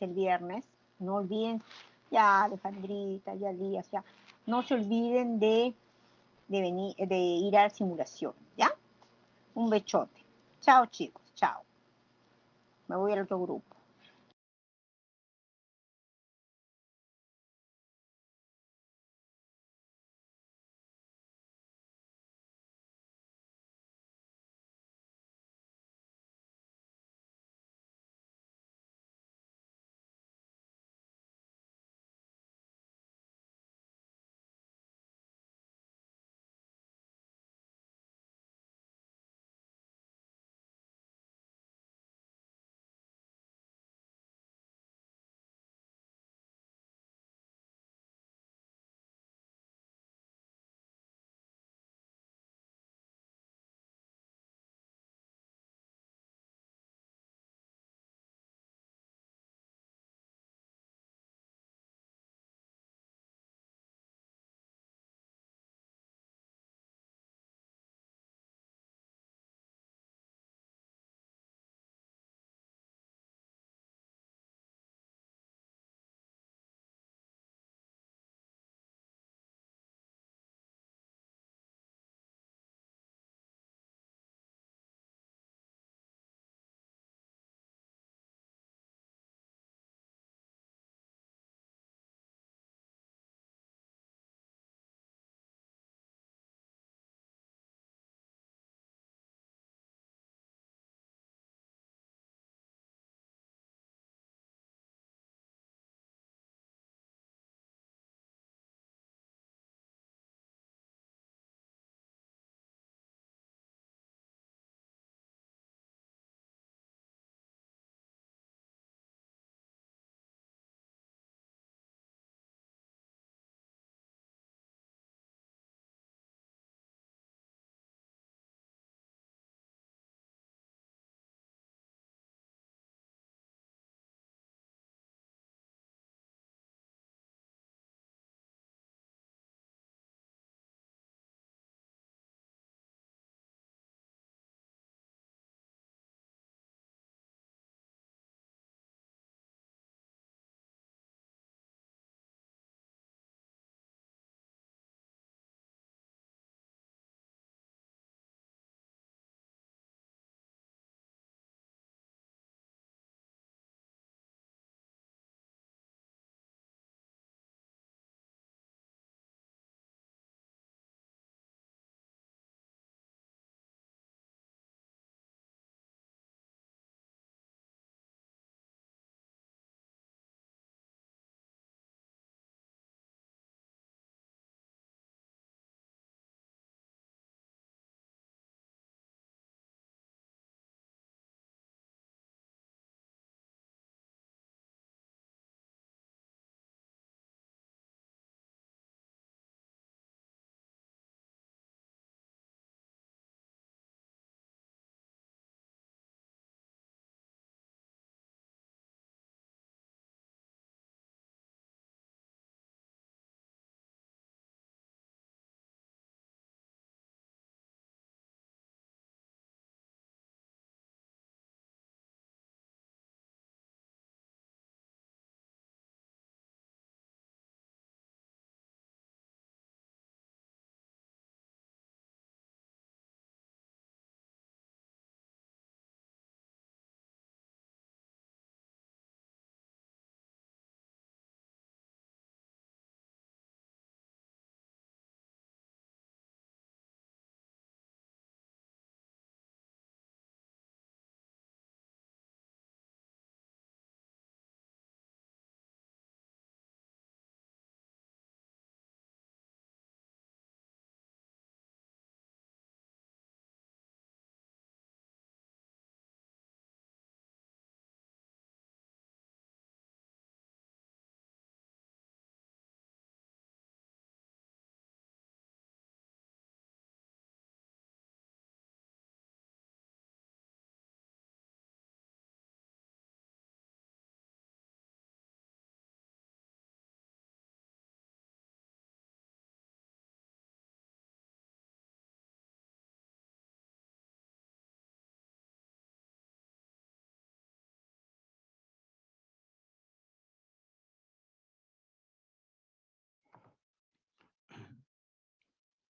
el viernes, no olviden, ya Alejandrita, ya Lías, ya, no se olviden venir, de ir a la simulación, ¿ya? Un bechote. Chao chicos, chao. Me voy al otro grupo.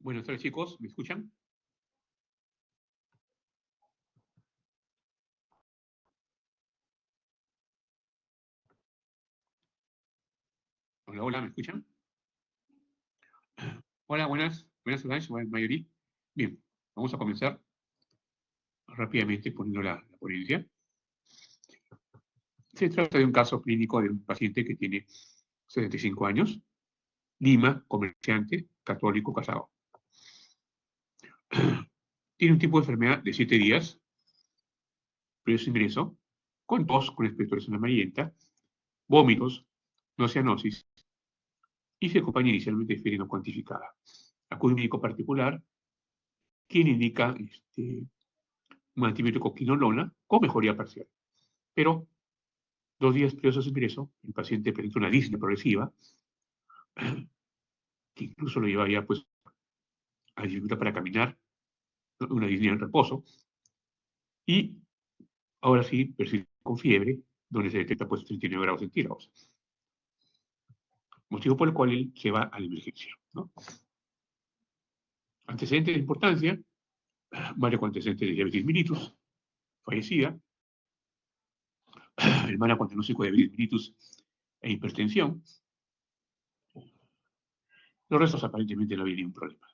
Buenas tardes, chicos. ¿Me escuchan? Hola, hola, ¿me escuchan? Hola, buenas tardes, mayoría. Bien, vamos a comenzar rápidamente poniendo la ponencia. Se trata de un caso clínico de un paciente que tiene 75 años, Lima, comerciante, católico, casado. Tiene un tipo de enfermedad de 7 días, previo ingreso, con tos, con expectoración amarillenta, vómitos, no cianosis, y se acompaña inicialmente de fiebre no cuantificada. Acude un médico particular, quien indica un antibiótico quinolona con mejoría parcial. Pero 2 días previos a su ingreso, el paciente presenta una disnea progresiva, que incluso lo lleva ya pues, a dificultad para caminar, una disnea en reposo, y ahora sí persiste con fiebre, donde se detecta pues 39 grados centígrados. Motivo por el cual él se va a la emergencia, ¿no? Antecedentes de importancia, varios antecedentes de diabetes mellitus, fallecida, hermana con diagnóstico de diabetes mellitus e hipertensión. Los restos aparentemente no había ningún problema.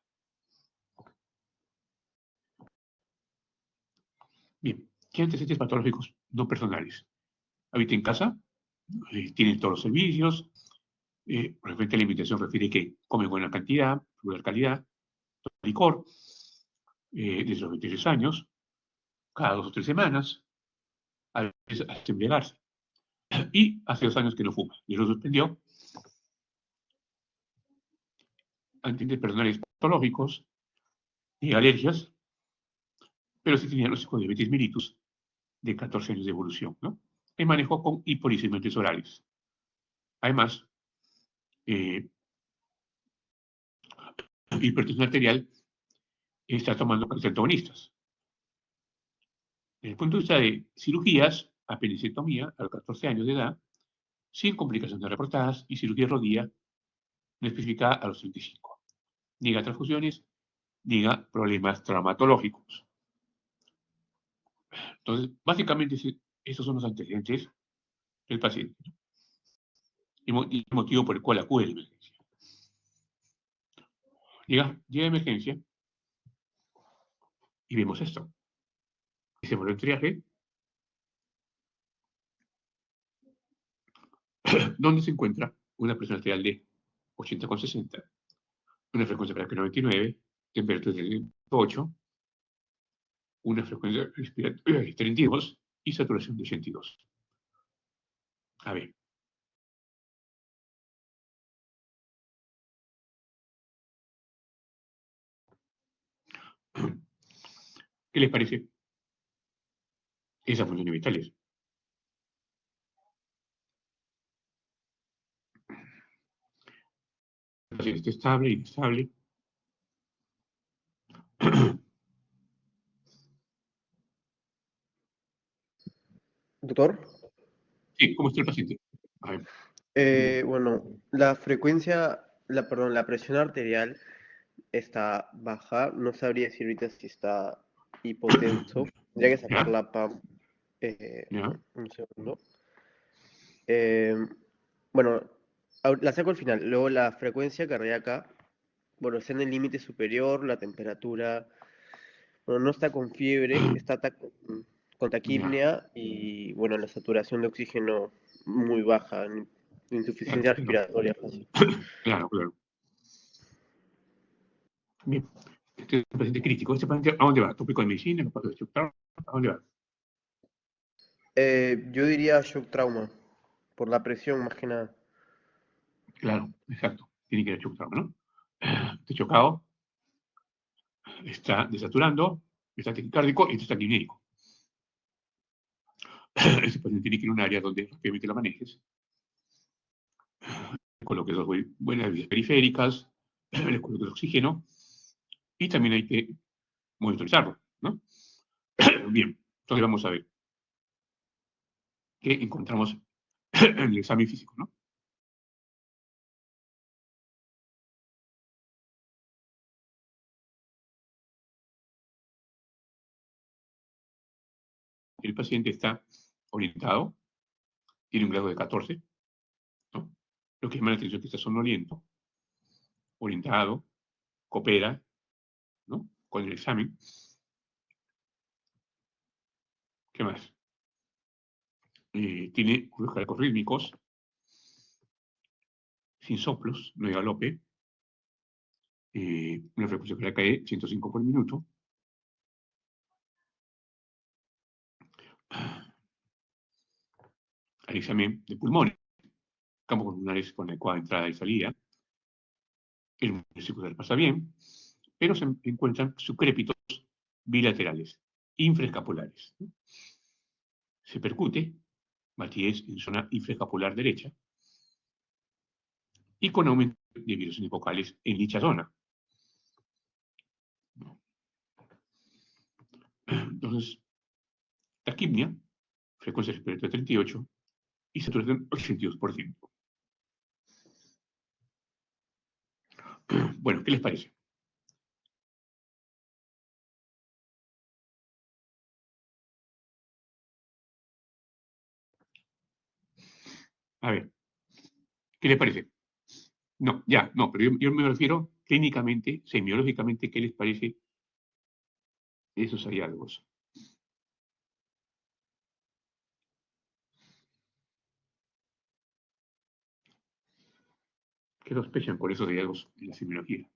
Bien, ¿qué antecedentes patológicos no personales? Habita en casa, tiene todos los servicios, referente a la alimentación refiere que come buena cantidad, buena calidad, licor, desde los 23 años, cada 2 o 3 semanas, a veces hasta embriagarse. Y hace 2 años que no fuma, y lo suspendió. Antecedentes personales patológicos y alergias, pero sí tenía diagnóstico de diabetes mellitus de 14 años de evolución, ¿no? El manejo con hipolicimentos orales. Además, hipertensión arterial está tomando antagonistas. Desde el punto de vista de cirugías, apendicectomía a los 14 años de edad, sin complicaciones reportadas, y cirugía de rodilla no especificada a los 35. Niega transfusiones, niega problemas traumatológicos. Entonces, básicamente, esos son los antecedentes del paciente, ¿no? Y el motivo por el cual acude a la emergencia. Llega a emergencia y vemos esto. Hacemos el triaje, donde se encuentra una presión arterial de 80,60, una frecuencia cardíaca de 99, temperatura de 8, una frecuencia respiratoria de 32 y saturación de 82. A ver. ¿Qué les parece? Esas funciones vitales. El paciente está estable, inestable. Doctor, Sí, ¿cómo está el paciente? A ver. bueno, la frecuencia, la presión arterial está baja. No sabría decir ahorita si está hipotenso. Tendría que sacar ¿Ya? la PAM. ¿Ya? Un segundo. Eh, bueno, la saco al final. Luego la frecuencia cardíaca, bueno, está en el límite superior. La temperatura, bueno, no está con fiebre, está con ¿Ya? taquipnea y, bueno, la saturación de oxígeno muy baja, insuficiencia Perfecto. respiratoria fácil. Claro, claro. Bien. Este es un paciente crítico. ¿Este paciente a dónde va? ¿Tópico de medicina? ¿A dónde va? Yo diría shock trauma, por la presión más que nada. Claro, exacto. Tiene que ir a chocado, ¿no? Está chocado, está desaturando, está taquicárdico y está taquimérico. Ese paciente tiene que ir a un área donde rápidamente la manejes, le coloques buenas vías periféricas, le coloques oxígeno y también hay que monitorizarlo, ¿no? Bien, entonces vamos a ver qué encontramos en el examen físico, ¿no? el paciente está orientado, tiene un grado de 14, ¿no? Lo que llama la atención es que está somnoliento, orientado, coopera, ¿no? Con el examen. ¿Qué más? Tiene ruidos cardíacos rítmicos, sin soplos, no hay galope, una frecuencia cardíaca de 105 por minuto. Al examen de pulmones, campos pulmonares con adecuada entrada y salida. El músculo circular pasa bien, pero se encuentran subcrépitos bilaterales, infraescapulares. Se percute, matidez en zona infraescapular derecha, y con aumento de vibraciones vocales en dicha zona. Entonces, taquipnia, frecuencia respiratoria 38 y saturación 82%. Bueno, ¿qué les parece? A ver, ¿qué les parece? No, ya, no, pero yo me refiero clínicamente, semiológicamente, ¿qué les parece esos hallazgos? ¿Qué sospechan por esos hallazgos en la semiología?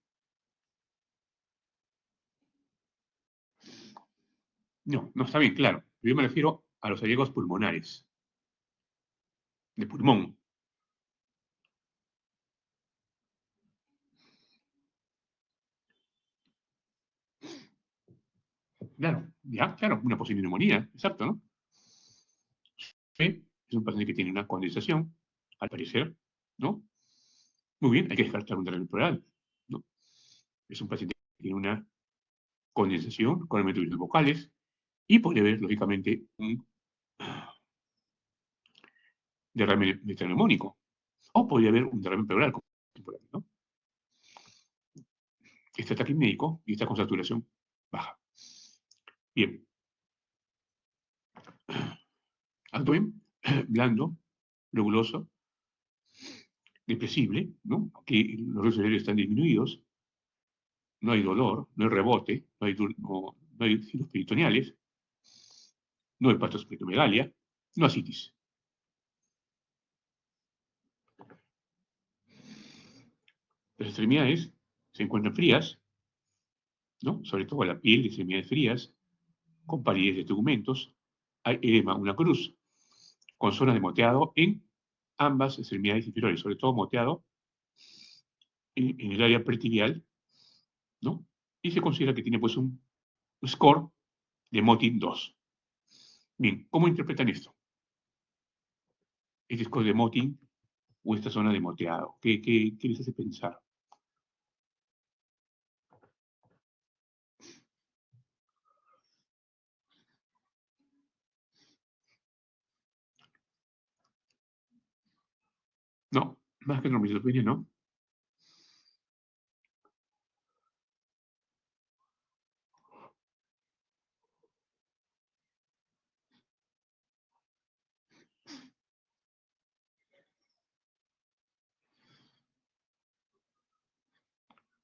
No, no está bien, claro. Yo me refiero a los hallazgos pulmonares, de pulmón. Claro, ya, claro, una posible neumonía, exacto, ¿no? Es un paciente que tiene una condensación, al parecer, ¿no? Muy bien, hay que descartar un derrame pleural, ¿no? Es un paciente que tiene una condensación con aumento de virus vocales y puede haber, lógicamente, un derrame metaneumónico. O podría haber un derrame pleural, ¿no? Este ataque médico y está con saturación baja. Bien. Abdomen blando, globuloso, depresible, ¿no? Que los riesgos aéreos están disminuidos, no hay dolor, no hay rebote, no hay giros peritoneales, no hay patospletomegalia, no ascitis. Las extremidades se encuentran frías, ¿no? Sobre todo la piel de extremidades frías, con palidez de tegmentos, hay edema, una cruz, con zonas de moteado en ambas extremidades inferiores, sobre todo moteado en el área pretibial, ¿no? Y se considera que tiene pues un score de Motin 2. Bien, ¿cómo interpretan esto? Este score de Motin o esta zona de moteado. ¿Qué les hace pensar? No, más que trombocitopenia, no.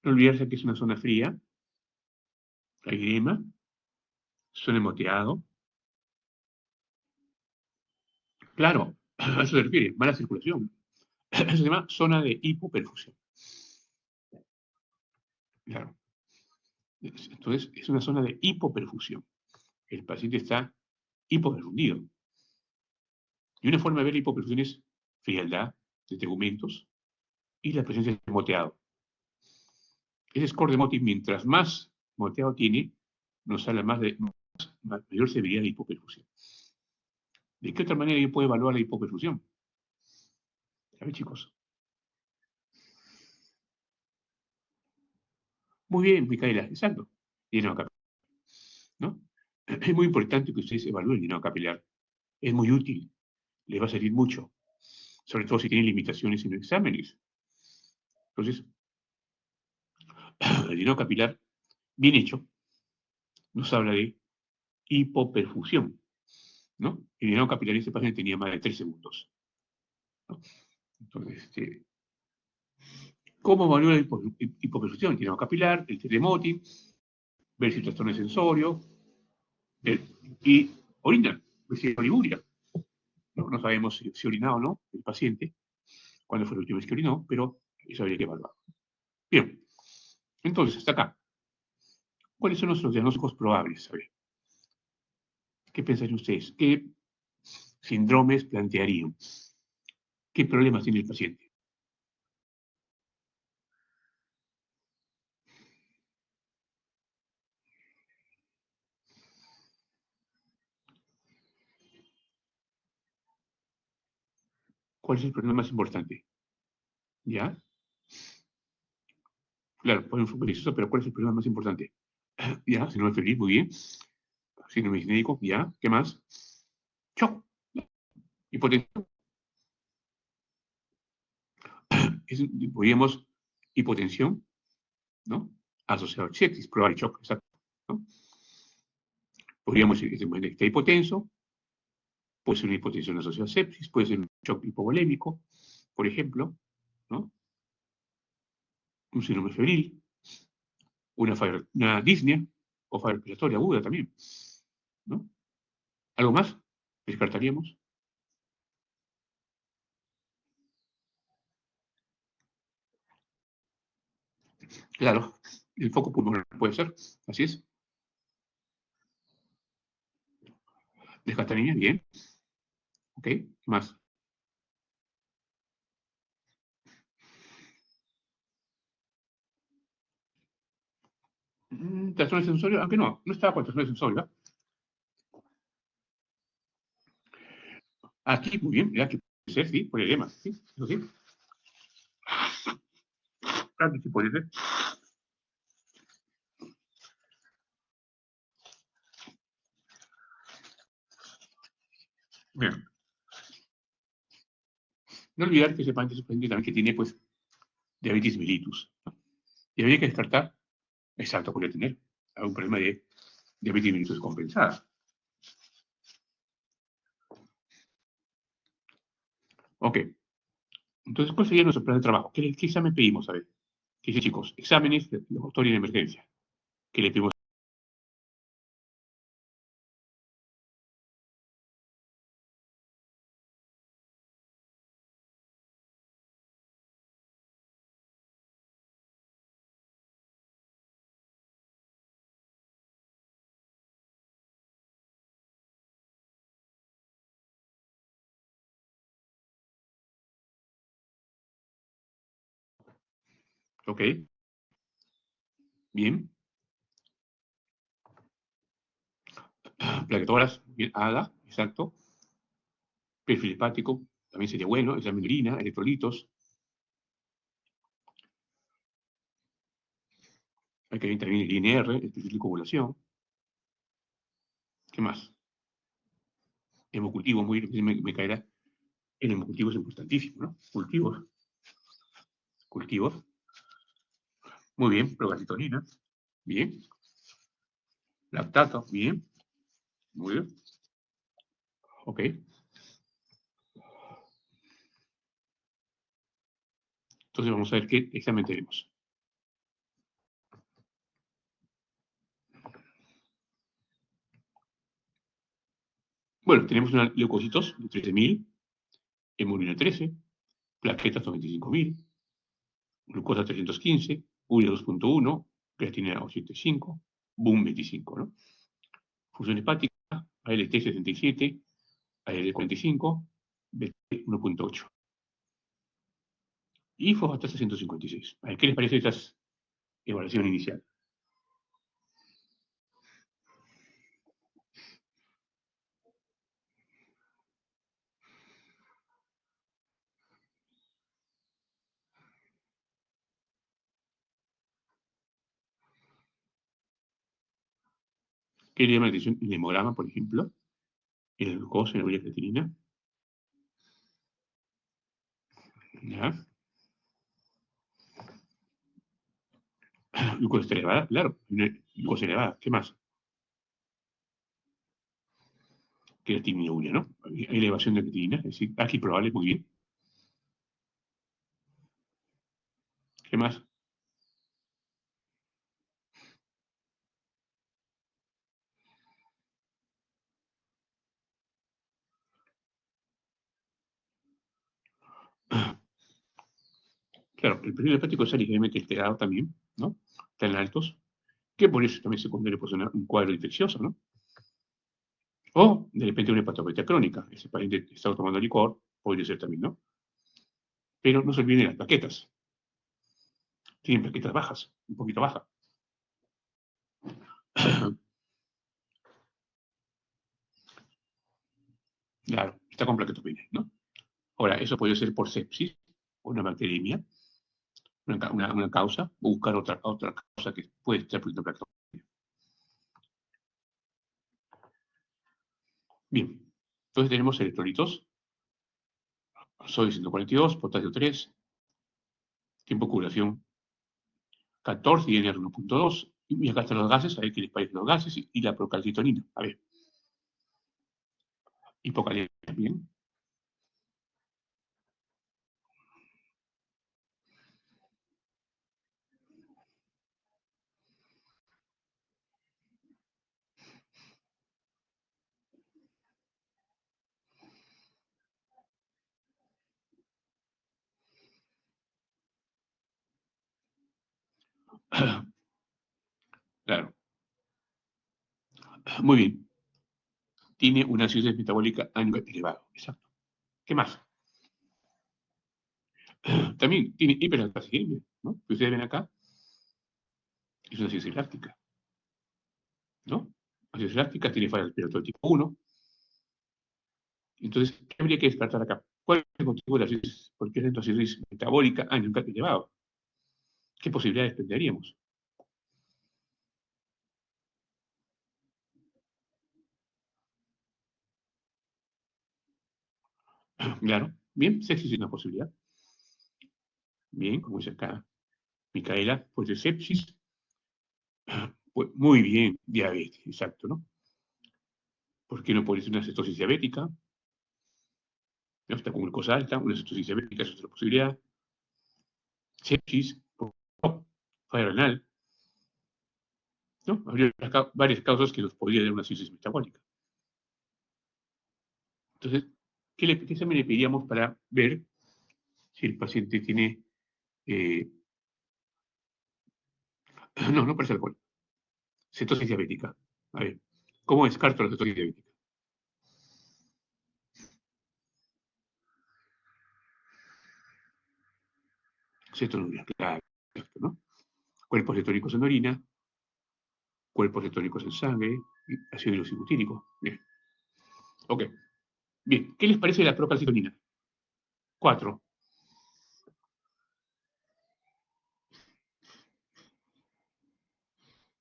No olvidarse que es una zona fría, hay edema, zona de moteado. Claro, a eso se refiere, mala circulación. Eso se llama zona de hipoperfusión. Claro. Entonces, es una zona de hipoperfusión. El paciente está hipoperfundido. Y una forma de ver la hipoperfusión es frialdad de tegumentos y la presencia de moteado. Ese score de Motin, mientras más moteado tiene, nos habla más de mayor severidad de hipoperfusión. ¿De qué otra manera yo puedo evaluar la hipoperfusión? A ver, chicos. Muy bien, Micaela, exacto. Llenado capilar, ¿no? Es muy importante que ustedes evalúen el llenado capilar. Es muy útil, les va a servir mucho, sobre todo si tienen limitaciones en los exámenes. Entonces, el llenado capilar, bien hecho, nos habla de hipoperfusión. ¿no? El llenado capilar de este paciente tenía más de 3 segundos, ¿no? Entonces, ¿cómo evalúa la hipoperfusión? El llenado capilar, el test de Motin, ver si el trastorno es sensorio, y orina, ver si hay oliguria. No sabemos si orina o no el paciente, cuándo fue la última vez que orinó, pero eso habría que evaluar. Bien, entonces, hasta acá. ¿Cuáles son los diagnósticos probables? A ver, ¿qué pensarían ustedes? ¿Qué síndromes plantearían? ¿Qué problemas tiene el paciente? ¿Cuál es el problema más importante? ¿Ya? Claro, podemos suponer eso, pero ¿cuál es el problema más importante? ¿Ya? Síndrome febril, muy bien. Síndrome disnéico, ¿ya? ¿Qué más? Shock. Hipotensión. Podríamos hipotensión, ¿no? Asociado a sepsis, probable shock, exacto, ¿no? Podríamos decir que está hipotenso, puede ser una hipotensión asociada a sepsis, puede ser un shock hipovolémico, por ejemplo, ¿no? Un síndrome febril, una disnea o falla respiratoria aguda también, ¿no? ¿Algo más? ¿Descartaríamos? Claro, el foco pulmonar puede ser, así es. Descartaría, bien, ok, ¿qué más? Trastorno sensorio, aunque no estaba con trastorno sensorio, ¿eh? Aquí, muy bien, ya que puede ser, sí, por edema, sí, eso sí. Claro que sí puede ser. Bien. No olvidar que ese paciente también que tiene, pues, diabetes mellitus, ¿no? Y habría que descartar, exacto, podría tener algún problema de diabetes mellitus compensada. Ok, entonces, ¿cuál sería nuestro plan de trabajo? ¿Qué examen pedimos? A ver, ¿qué dice, chicos? Exámenes de laboratorio en emergencia. ¿Qué le pedimos? Ok, bien. Plaquetoras, bien, ADA, exacto. Perfil hepático, también sería bueno. Examen de orina, electrolitos. Hay que ver también el INR, el perfil de coagulación. ¿Qué más? Hemocultivo, me caerá. El hemocultivo es importantísimo, ¿no? Cultivos. Muy bien, progacitonina. Bien. Lactato, bien. Muy bien. Ok. Entonces vamos a ver qué examen tenemos. Bueno, tenemos una leucocitos de 13.000, hemoglobina 13, plaquetas 95.000, glucosa 315, urea 2.1, creatinina 85, BUM 25, ¿no? Función hepática, ALT 67, ALT 45, BT 1.8 y fosfatasa 156. A ver, ¿qué les parece esta evaluación inicial? ¿Qué le llama la atención? El hemograma, por ejemplo, el glucosa, la urea creatinina. ¿Ya? Glucosa elevada, claro. Glucosa elevada. ¿Qué más? creatinina, ¿no? Hay elevación de creatinina, es decir, aquí probable, muy bien. ¿Qué más? Claro, el perfil hepático es ligeramente alterado también, ¿no? Tan altos, que por eso también se considera pues, un cuadro infeccioso, ¿no? O, de repente, una hepatopatía crónica. Ese paciente está tomando licor, podría ser también, ¿no? Pero no se olviden las plaquetas. Tienen plaquetas bajas, un poquito bajas. Claro, está con plaquetopenia, ¿no? Ahora, eso puede ser por sepsis o una bacteriemia, una causa, o buscar otra causa que puede estar produciendo plaquetopenia. Bien, entonces tenemos electrolitos, sodio 142, potasio 3, tiempo de curación 14 y NR 1.2. Y acá están los gases, a ver qué les parecen los gases y la procalcitonina. A ver, hipocalemia, bien. Claro, muy bien. Tiene una acidosis metabólica anímica elevada. Exacto. ¿Qué más? También tiene hiperalcacidemia, ¿no? Que ustedes ven acá, es una acidosis láctica, ¿no? Acidosis láctica tiene falla respiratoria tipo 1. Entonces, ¿qué habría que descartar acá? ¿Cuál es el motivo de la acidosis? ¿Por qué es la acidosis metabólica anímica elevada? ¿Qué posibilidades tendríamos? Claro, bien, sepsis es una posibilidad. Bien, como dice acá Micaela, pues de sepsis, pues muy bien, diabetes, exacto, ¿no? ¿Por qué no puede ser una cetosis diabética? ¿No? Está con glucosa alta, una cetosis diabética es otra posibilidad. Sepsis, falla renal, ¿no? Habría varias causas que nos podría dar una cirrosis metabólica. Entonces, ¿qué examen le pediríamos para ver si el paciente tiene... eh, no, no parece alcohol. Cetosis diabética. A ver, ¿cómo descarto la cetosis diabética? Cetonuria, claro, ¿no? Cuerpos cetónicos en orina, cuerpos cetónicos en sangre, y ácido hidroxibutírico. Bien, ok. Bien, ¿qué les parece la procalcitonina? 4.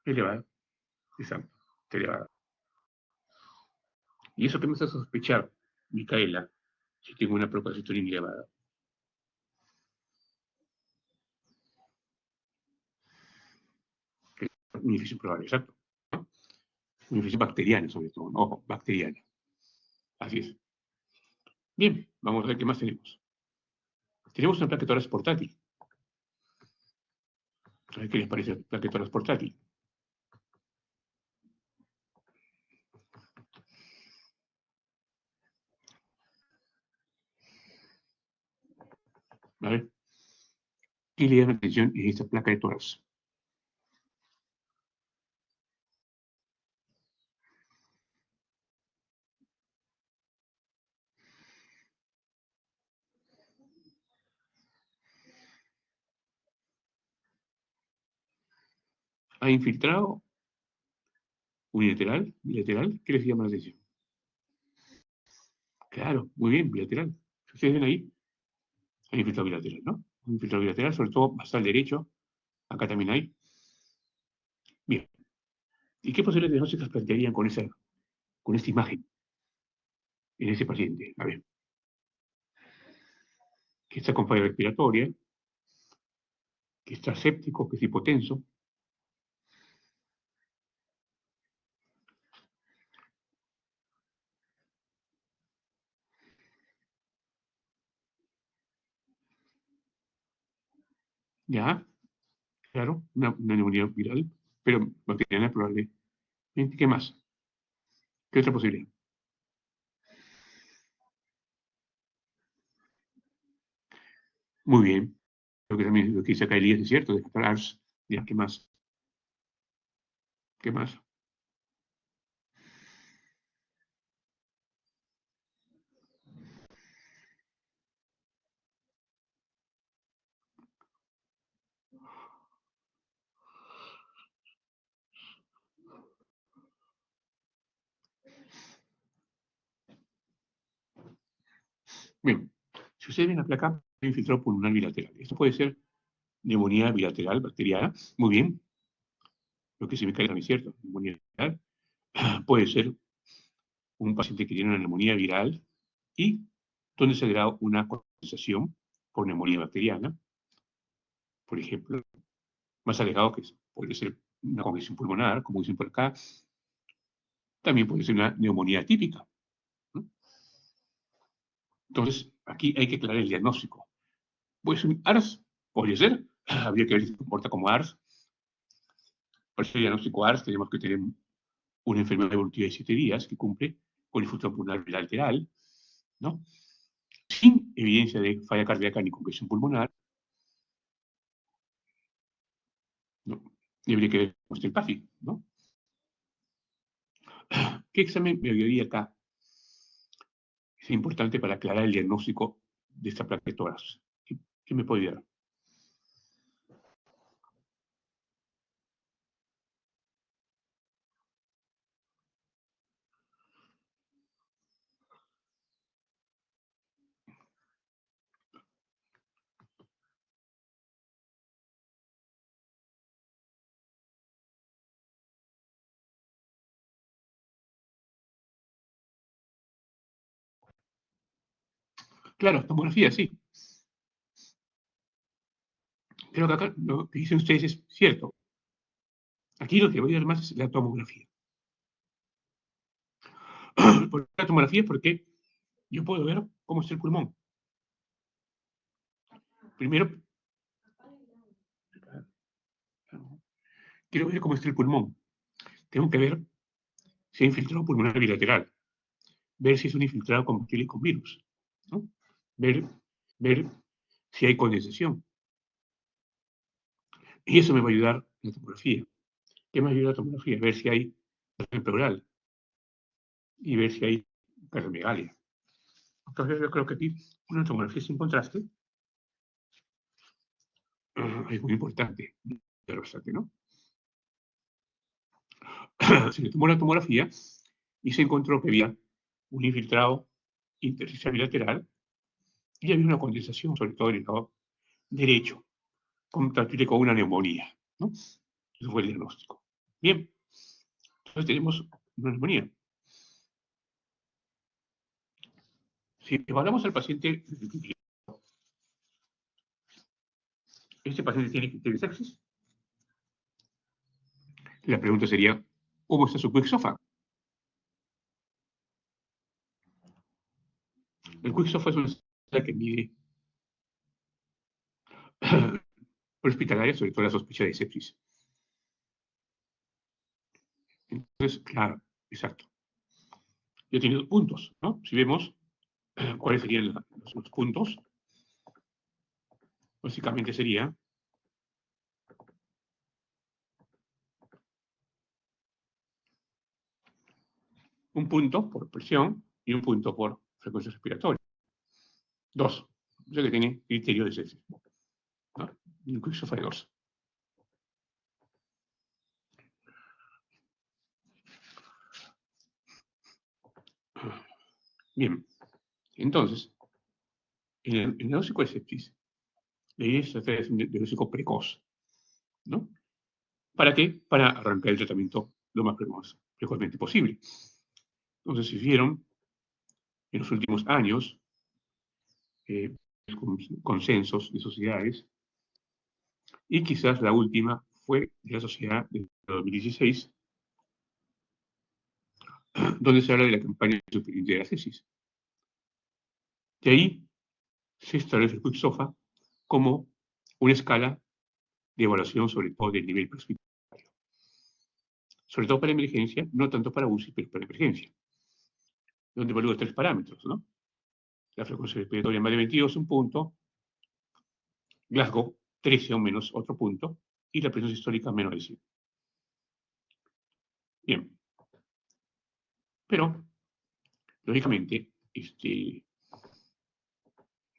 Elevada, exacto, elevada. ¿Y eso qué me hace sospechar, Micaela, si tengo una procalcitonina elevada? Una infección probable, exacto. Una infección bacteriana, sobre todo, ¿no? Ojo, bacteriana. Así es. Bien, vamos a ver qué más tenemos. Tenemos una placa torácica portátil. A ver qué les parece la placa torácica portátil. A ver, ¿qué le llama la atención en esta placa de tórax? ¿Ha infiltrado unilateral, bilateral? ¿Qué les llama la atención? Claro, muy bien, bilateral. Si ustedes ven ahí, hay infiltrado bilateral, ¿no? Un infiltrado bilateral, sobre todo basal derecho. Acá también hay. Bien. ¿Y qué posibles diagnósticos plantearían con esta imagen en ese paciente? A ver, que está con falla respiratoria, que está séptico, que es hipotenso. Ya, claro, una neumonía viral, pero bacteriana probablemente. ¿Qué más? ¿Qué otra posibilidad? Muy bien. Lo que también lo que dice acá Elías es cierto, descartar ARS. Ya, ¿qué más? ¿Qué más? Bien, si ustedes ven la placa, hay infiltrado pulmonar bilateral. Esto puede ser neumonía bilateral bacteriana. Muy bien, lo que se me cae también es cierto. Neumonía bilateral puede ser un paciente que tiene una neumonía viral y donde se ha dado una condensación por neumonía bacteriana, por ejemplo, más alejado que puede ser una congestión pulmonar, como dicen por acá, también puede ser una neumonía típica, ¿no? Entonces, aquí hay que aclarar el diagnóstico. Pues un ARS podría ser, habría que ver si se comporta como ARS. Para ese diagnóstico ARS tenemos que tener una enfermedad evolutiva de 7 días que cumple con infusión pulmonar bilateral, ¿no? Sin evidencia de falla cardíaca ni congestión pulmonar, ¿no? Y habría que ver cómo está el PAFI, ¿no? ¿Qué examen me dio acá? Es importante para aclarar el diagnóstico de esta placa de tórax. ¿Qué me puede dar? Claro, tomografía, sí. Creo que acá lo que dicen ustedes es cierto. Aquí lo que voy a dar más es la tomografía. Por la tomografía porque yo puedo ver cómo está el pulmón. Primero, quiero ver cómo está el pulmón. Tengo que ver si hay infiltrado pulmonar bilateral. Ver si es un infiltrado compatible con virus, ¿no? Ver, ver si hay condensación. Y eso me va a ayudar la tomografía. ¿Qué me ayuda la tomografía? Ver si hay pleural y ver si hay cardiomegalia. Entonces yo creo que aquí una tomografía sin contraste es muy importante, pero bastante, ¿no? Se le tomó la tomografía y se encontró que había un infiltrado intersticial bilateral y había una condensación, sobre todo en el lado derecho, compatible con una neumonía, ¿no? Eso fue el diagnóstico. Bien, entonces tenemos una neumonía. Si evaluamos al paciente, ¿este paciente tiene sepsis? La pregunta sería, ¿cómo está su quick-SOFA? El quick-SOFA es una escala que mide hospitalaria, sobre todo la sospecha de sepsis. Entonces, claro, exacto. Yo he tenido puntos, ¿no? Si vemos cuáles serían los puntos, básicamente sería un punto por presión y un punto por frecuencia respiratoria. Dos. O sea que tiene criterio de sepsis, ¿no? Y un quick-SOFA de 2. Bien, entonces, en el diagnóstico de sepsis, la idea es hacer un diagnóstico precoz, ¿no? ¿Para qué? Para arrancar el tratamiento lo más precozmente posible. Entonces, se hicieron en los últimos años consensos de sociedades y quizás la última fue de la sociedad de 2016, donde se habla de la campaña superior de la sepsis. De ahí se establece el quick-SOFA como una escala de evaluación, sobre todo del nivel prehospitalario. Sobre todo para emergencia, no tanto para UCI, pero para emergencia. Donde evalúa 3 parámetros, ¿no? La frecuencia respiratoria más de 22, un punto. Glasgow, 13 o menos, otro punto. Y la presión sistólica menos de 100. Bien. Pero, lógicamente,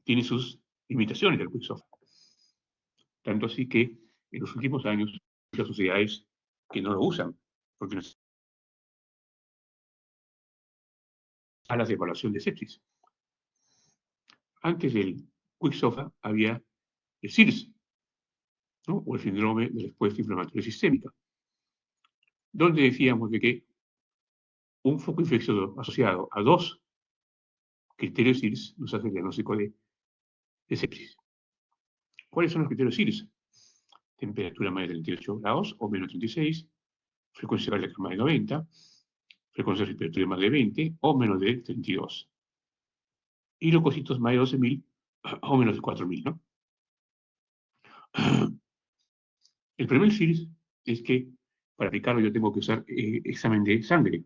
tiene sus limitaciones el Quicksilver. Tanto así que en los últimos años muchas sociedades que no lo usan, porque no es salas de evaluación de sepsis. Antes del Quicksilver había el SIRS, ¿no? O el síndrome de respuesta inflamatoria sistémica, donde decíamos de que un foco infeccioso asociado a 2 criterios SIRS nos hace el diagnóstico de sepsis. ¿Cuáles son los criterios SIRS? Temperatura más de 38 grados o menos 36, frecuencia cardíaca más de 90, frecuencia respiratoria más de 20 o menos de 32. Y leucocitos más de 12.000 o menos de 4.000, ¿no? El problema del SIRS es que para aplicarlo yo tengo que usar examen de sangre.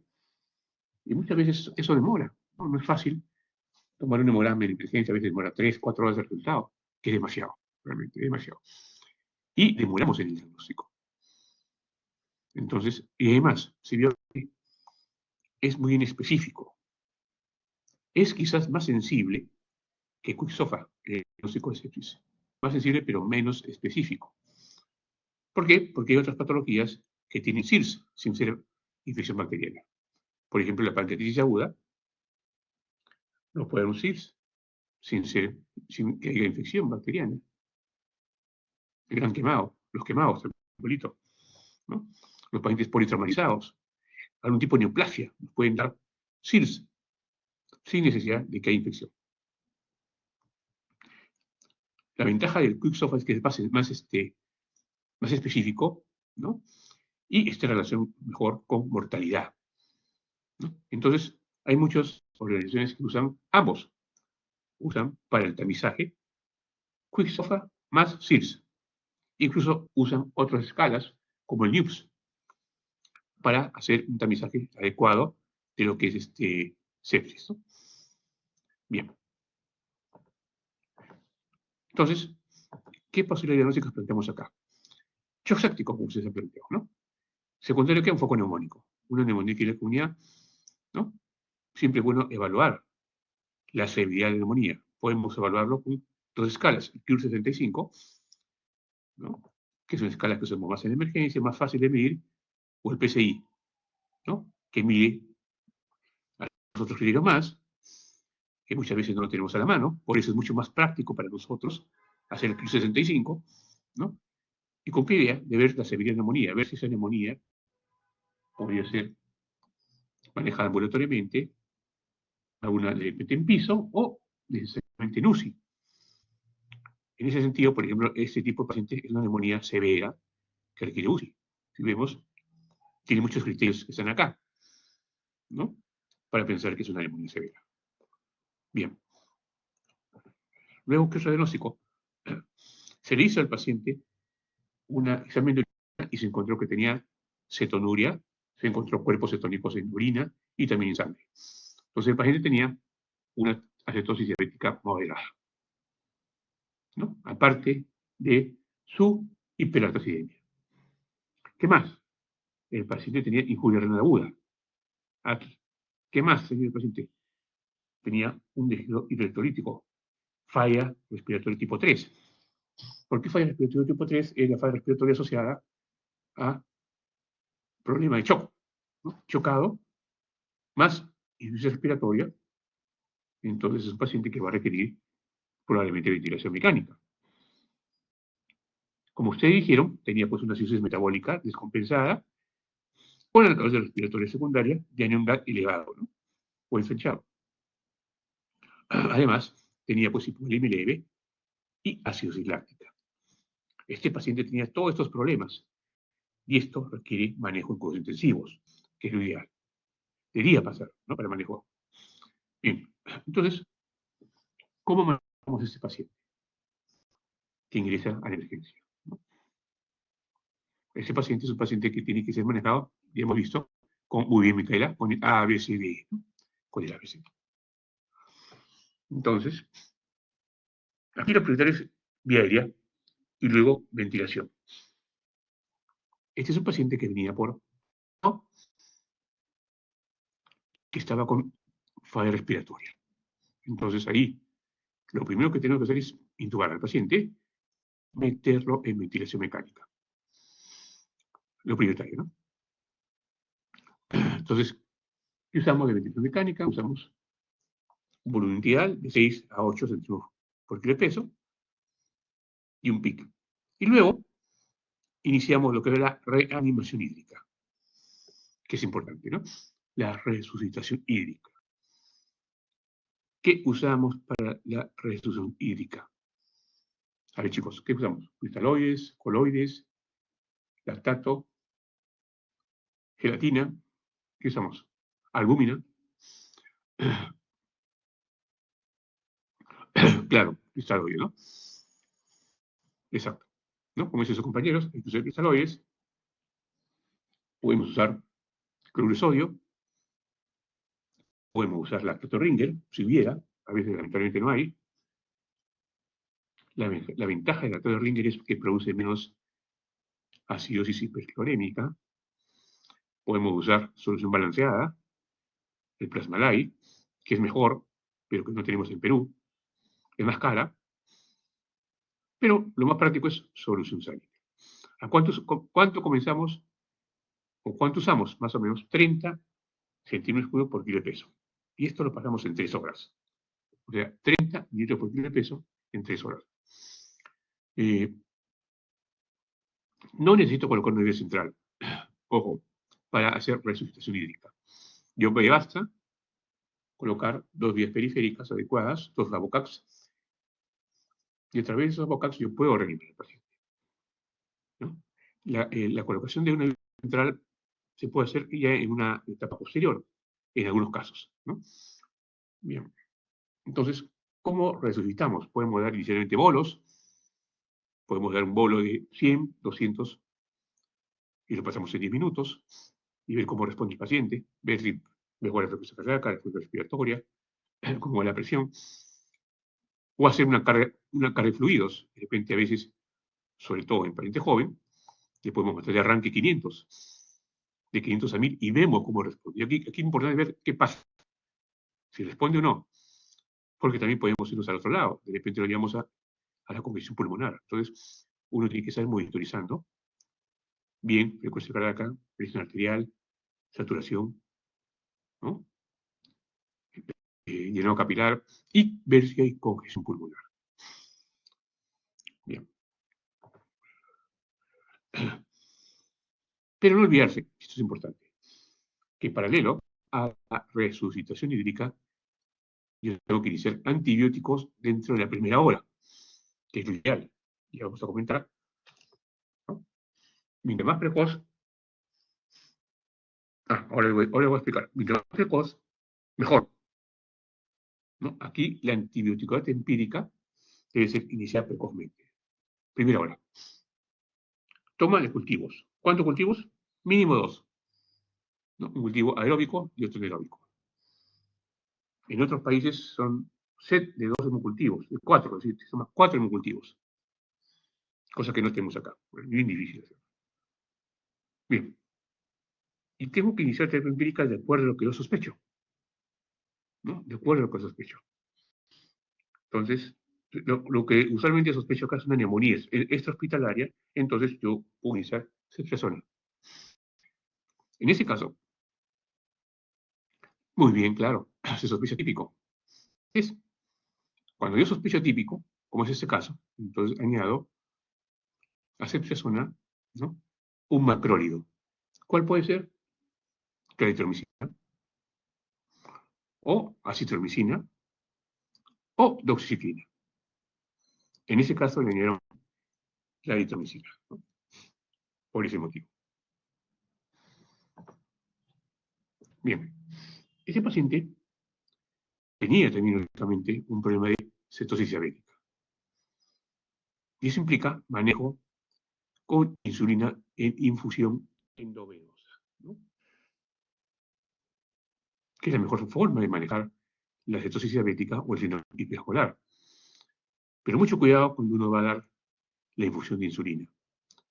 Y muchas veces eso demora, ¿no? No es fácil tomar un hemograma en emergencia, a veces demora 3, 4 horas de resultado, que es demasiado, realmente demasiado. Y demoramos en el diagnóstico. Entonces, y además, se vio que es muy inespecífico. Es quizás más sensible que Quicksilver, el diagnóstico de sepsis. Más sensible, pero menos específico. ¿Por qué? Porque hay otras patologías que tienen SIRS sin ser infección bacteriana. Por ejemplo, la pancreatitis aguda no puede haber un SIRS sin que haya infección bacteriana. El gran quemado, los quemados, el bolito, ¿no? Los pacientes politraumatizados, algún tipo de neoplasia, nos pueden dar SIRS sin necesidad de que haya infección. La ventaja del Quicksilver es que es más específico, ¿no? Y esta relación mejor con mortalidad, ¿no? Entonces, hay muchas organizaciones que usan ambos. Usan para el tamizaje Quicksilver más SIRS. Incluso usan otras escalas, como el NIPS, para hacer un tamizaje adecuado de lo que es sepsis, ¿no? Bien. Entonces, ¿qué posibilidades diagnósticas planteamos acá? Shock séptico, como ustedes han planteado, ¿no? Secundario, ¿qué? Un foco neumónico. Una neumonía y la comunidad, ¿no? Siempre es bueno evaluar la severidad de neumonía. Podemos evaluarlo con 2 escalas. El CURE 65, ¿no? Que son escalas que usamos más en emergencia, más fácil de medir, o el PCI, ¿no? Que mide a los otros criterios más, que muchas veces no lo tenemos a la mano, por eso es mucho más práctico para nosotros hacer el CURE 65, ¿no? Y con qué idea de ver la severidad de neumonía, ver si esa neumonía podría ser manejada ambulatoriamente, alguna de en piso o necesariamente en UCI. En ese sentido, por ejemplo, este tipo de paciente es una neumonía severa que requiere UCI. Si vemos, tiene muchos criterios que están acá, ¿no? Para pensar que es una neumonía severa. Bien. Luego, ¿qué es el diagnóstico? Se le hizo al paciente un examen de orina y se encontró que tenía cetonuria, se encontró cuerpos cetónicos en orina y también en sangre. Entonces, el paciente tenía una acetosis diabética moderada, ¿no? Aparte de su hiperaldosteronismo. ¿Qué más? El paciente tenía injuria renal aguda. Aquí. ¿Qué más tenía el paciente? Tenía un desvío hidroelectrolítico, falla respiratoria tipo 3. ¿Por qué falla respiratoria tipo 3? Es la falla respiratoria asociada a problema de shock, ¿no? Chocado, más insuficiencia respiratoria, entonces es un paciente que va a requerir probablemente ventilación mecánica. Como ustedes dijeron, tenía pues una cirrosis metabólica descompensada, con la causa respiratoria secundaria de anión GAT elevado, ¿no? O enfechado. Además, tenía pues hipovolemia leve y acidosis láctica. Este paciente tenía todos estos problemas y esto requiere manejo en cuidados intensivos, que es lo ideal. Debería pasar, ¿no? Para el manejo. Bien, entonces, ¿cómo manejamos a este paciente que ingresa a la emergencia, ¿no? Este paciente es un paciente que tiene que ser manejado, ya hemos visto, muy bien, Micaela, con el ABCD, ¿no? Con el ABCD. Entonces, aquí lo prioritario es vía aérea y luego ventilación. Este es un paciente que venía por, ¿no? Que estaba con falla respiratoria. Entonces ahí, lo primero que tenemos que hacer es intubar al paciente, meterlo en ventilación mecánica. Lo prioritario, ¿no? Entonces, ¿qué usamos de ventilación mecánica? Usamos volumen ideal de 6 a 8 centímetros por kilo de peso y un PIC. Y luego iniciamos lo que es la reanimación hídrica, que es importante, ¿no? La resucitación hídrica. ¿Qué usamos para la resucitación hídrica? A ver, chicos, ¿qué usamos? Cristaloides, coloides, lactato, gelatina. ¿Qué usamos? Albúmina. Claro, cristaloides, ¿no? Exacto. ¿No? Como dicen sus compañeros, hay que usar cristaloides. Podemos usar cloruro de sodio. Podemos usar lactato Ringer, si hubiera. A veces, lamentablemente, no hay. La ventaja del lactato Ringer es que produce menos acidosis hiperclorémica. Podemos usar solución balanceada, el Plasmalay, que es mejor, pero que no tenemos en Perú. Es más cara, pero lo más práctico es solución sálica. ¿Cuánto comenzamos o cuánto usamos? Más o menos 30 centímetros cúbicos por kilo de peso. Y esto lo pasamos en 3 horas. O sea, 30 litros por kilo de peso en 3 horas. No necesito colocar una vía central, ojo, para hacer resucitación hídrica. Yo me basta colocar 2 vías periféricas adecuadas, 2 Lavocax, y a través de esos Lavocax yo puedo reanimar al paciente, ¿no? La colocación de una vía central se puede hacer ya en una etapa posterior, en algunos casos, ¿no? Bien. Entonces, ¿cómo resucitamos? Podemos dar inicialmente bolos, podemos dar un bolo de 100, 200, y lo pasamos en 10 minutos, y ver cómo responde el paciente, ver si mejora la frecuencia cardíaca, la frecuencia respiratoria, cómo va la presión, o hacer una carga de fluidos. De repente, a veces, sobre todo en paciente joven, le podemos meter de arranque 500, de 500 a 1000, y vemos cómo responde. Y aquí es importante ver qué pasa, si responde o no, porque también podemos irnos al otro lado. De repente lo llevamos a la congestión pulmonar. Entonces, uno tiene que estar monitorizando bien frecuencia cardíaca, presión arterial, saturación, ¿no? Llenado capilar, y ver si hay congestión pulmonar. Bien. Pero no olvidarse, esto es importante, que paralelo a la resucitación hídrica, yo tengo que iniciar antibióticos dentro de la primera hora, que es lo ideal. Y vamos a comentar, ¿no? Mientras más precoz, ahora les voy a explicar, mientras más precoz, mejor, ¿no? Aquí la antibioticidad empírica debe ser iniciada precozmente. Primera hora. Toma de cultivos. ¿Cuántos cultivos? Mínimo 2. ¿No? Un cultivo aeróbico y otro anaeróbico. En otros países son set de 2 hemocultivos, de 4, es decir, son más 4 hemocultivos. Cosa que no tenemos acá. Es bien difícil hacer. Bien. Y tengo que iniciar terapia empírica de acuerdo a lo que yo sospecho, ¿no? De acuerdo a lo que sospecho. Entonces, lo que usualmente sospecho acá es una neumonía extrahospitalaria, entonces yo puedo iniciar ceftriaxona. En ese caso, muy bien, claro, se sospecha típico. Es cuando yo sospecho típico, como es este caso, entonces añado a ceftriaxona, ¿no? Un macrólido. ¿Cuál puede ser? Claritromicina, o acitromicina, o doxiciclina. En ese caso le añadieron claritromicina, ¿no? Por ese motivo. Bien, ese paciente tenía también, lógicamente, un problema de cetosis diabética. Y eso implica manejo con insulina en infusión endovenosa, ¿no? Que es la mejor forma de manejar la cetosis diabética o el síndrome hiperescolar. Pero mucho cuidado cuando uno va a dar la infusión de insulina.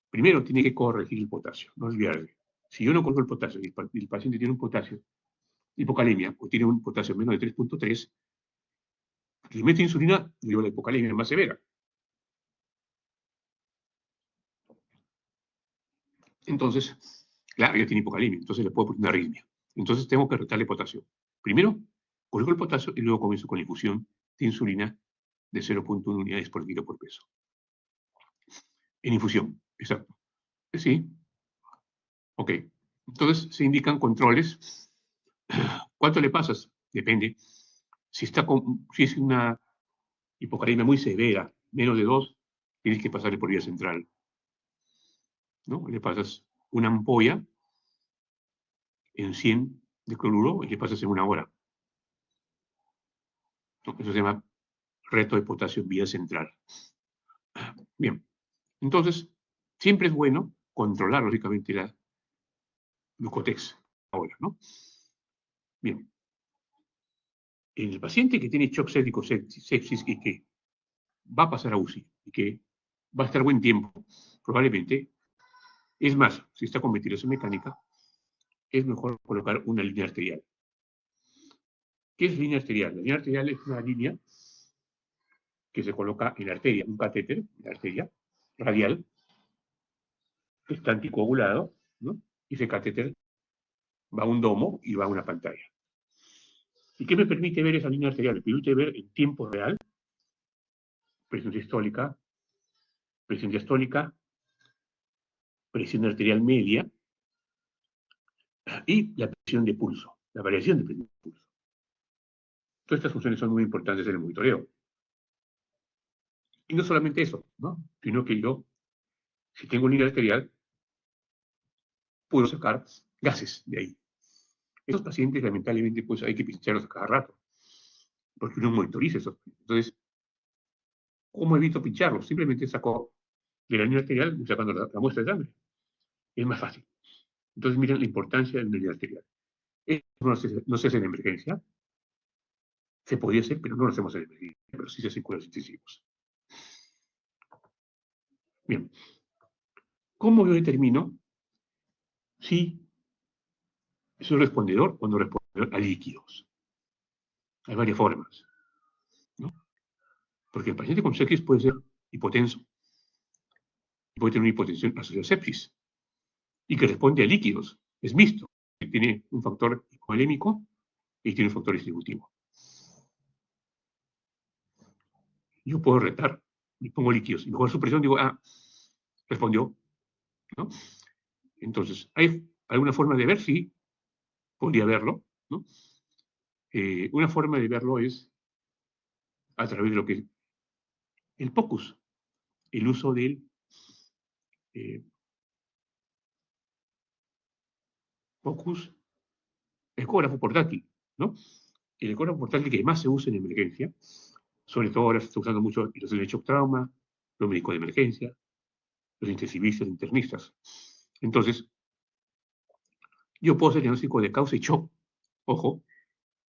Primero tiene que corregir el potasio, no olvidarse. Si yo no corrijo el potasio y el paciente tiene un potasio, hipocalemia, o tiene un potasio menos de 3.3, le meto insulina, digo, la hipocalemia es más severa. Entonces, claro, ya tiene hipocalemia, entonces le puedo poner una arritmia. Entonces tengo que retarle potasio. Primero, corrijo el potasio y luego comienzo con la infusión de insulina de 0.1 unidades por kilo por peso. En infusión, exacto. Sí, ok. Entonces se indican controles. ¿Cuánto le pasas? Depende. Si es una hipocalemia muy severa, menos de 2, tienes que pasarle por vía central, ¿no? Le pasas una ampolla en 100 de cloruro y le pasas en 1 hora, ¿no? Eso se llama reto de potasio en vía central. Bien, entonces, siempre es bueno controlar, lógicamente, la glucotex ahora, ¿no? Bien. En el paciente que tiene shock séptico, sepsis y que va a pasar a UCI y que va a estar buen tiempo, probablemente, es más, si está con ventilación mecánica, es mejor colocar una línea arterial. ¿Qué es línea arterial? La línea arterial es una línea que se coloca en la arteria, un catéter en la arteria radial, que está anticoagulado, ¿no? Y ese catéter va a un domo y va a una pantalla. ¿Y qué me permite ver esa línea arterial? Me permite ver en tiempo real presión sistólica, presión diastólica, presión arterial media y la presión de pulso, la variación de presión de pulso. Todas estas funciones son muy importantes en el monitoreo. Y no solamente eso, ¿no? Sino que yo, si tengo línea arterial, puedo sacar gases de ahí. Esos pacientes, lamentablemente, pues hay que pincharlos a cada rato, porque uno monitoriza esos pacientes. Entonces, ¿cómo evito pincharlos? Simplemente saco de la línea arterial, sacando la muestra de sangre. Es más fácil. Entonces, miren la importancia de la línea arterial. Eso no se hace en emergencia. Se podía hacer, pero no lo hacemos en emergencia, pero sí se hace en cuidados intensivos. Bien. ¿Cómo yo determino si soy respondedor o no respondedor a líquidos? Hay varias formas, ¿no? Porque el paciente con sepsis puede ser hipotenso, puede tener una hipotensión asociada a sepsis, y que responde a líquidos. Es mixto, que tiene un factor hipovolémico y tiene un factor distributivo. Yo puedo retar, y pongo líquidos, y mejor su presión, digo, respondió, ¿no? Entonces, ¿hay alguna forma de ver? Sí, podría verlo, ¿no? Una forma de verlo es a través de lo que es el POCUS, el uso del POCUS ecógrafo portátil, ¿no? El ecógrafo portátil que más se usa en emergencia, sobre todo ahora se está usando mucho los de shock trauma, los médicos de emergencia, los intensivistas, internistas. Entonces, yo puedo hacer diagnóstico de causa y shock, ojo,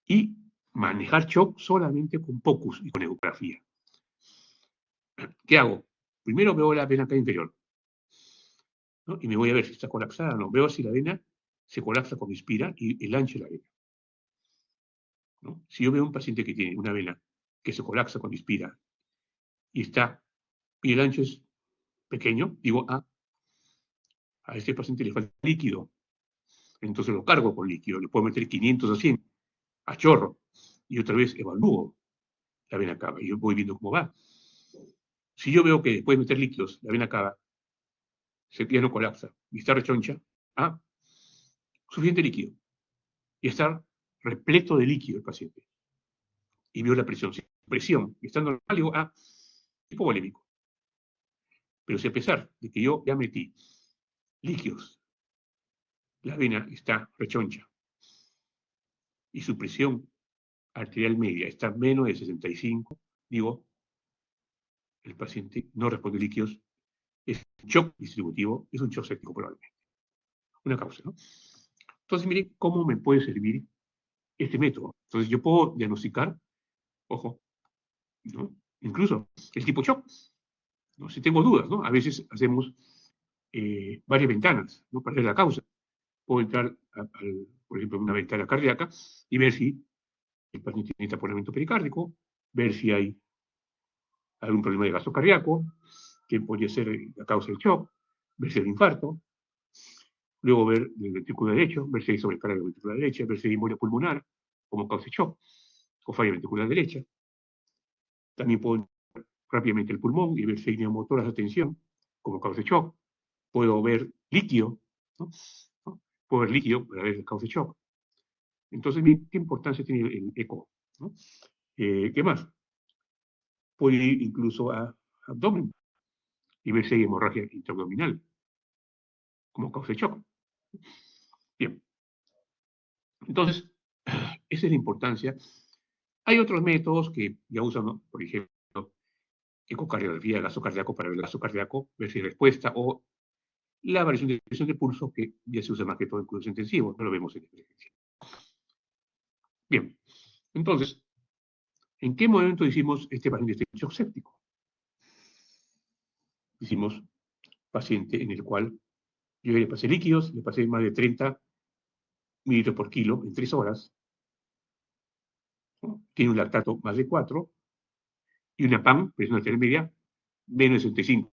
y manejar shock solamente con POCUS y con ecografía. ¿Qué hago? Primero veo la vena acá inferior, ¿no? Y me voy a ver si está colapsada o no. Veo si la vena se colapsa cuando inspira y el ancho de la vena, ¿no? Si yo veo un paciente que tiene una vena que se colapsa cuando inspira y el ancho es pequeño, digo, a este paciente le falta líquido, entonces lo cargo con líquido, le puedo meter 500 o 100 a chorro, y otra vez evalúo la vena cava, y yo voy viendo cómo va. Si yo veo que después de meter líquidos, la vena cava ya no colapsa y está rechoncha, suficiente líquido, y estar repleto de líquido el paciente, y veo la presión. Si la presión está normal, digo, hipovolémico. Pero si a pesar de que yo ya metí líquidos, la vena está rechoncha, y su presión arterial media está menos de 65, digo, el paciente no responde líquidos es un shock distributivo, es un shock séptico probablemente. Una causa, ¿no? Entonces, miren cómo me puede servir este método. Entonces, yo puedo diagnosticar, ojo, ¿no? Incluso el tipo shock, ¿no? Si tengo dudas, ¿no? A veces hacemos varias ventanas, ¿no? Para ver la causa. Puedo entrar, por ejemplo, a una ventana cardíaca y ver si el paciente tiene taponamiento pericárdico, ver si hay algún problema de gasto cardíaco, que podría ser la causa del shock, ver si hay infarto, luego ver el ventrículo derecho, ver si hay sobrecarga del ventrículo derecha, ver si hay embolia pulmonar como causa de shock, o falla ventricular derecha. También puedo entrar rápidamente el pulmón y ver si hay neumotoras de tensión como causa de shock. Puedo ver líquido, ¿no? Puedo ver líquido para ver la causa de shock. Entonces, ¿qué importancia tiene el eco? ¿No? ¿Qué más? Puedo ir incluso a abdomen y ver si hay hemorragia intraabdominal como causa de shock. Bien, entonces, esa es la importancia. Hay otros métodos que ya usan, ¿no? Por ejemplo, ecocardiografía, gasto cardíaco para ver el gasto cardíaco, ver si hay respuesta, o la variación de presión de pulso, que ya se usa más que todo en cuidados intensivos, no lo vemos en emergencia. Bien, entonces, ¿en qué momento hicimos este paciente está en shock séptico? Hicimos paciente en el cual yo le pasé líquidos, le pasé más de 30 mililitros por kilo en 3 horas, ¿no? Tiene un lactato más de 4 y una PAN, presión arterial media, menos de 65.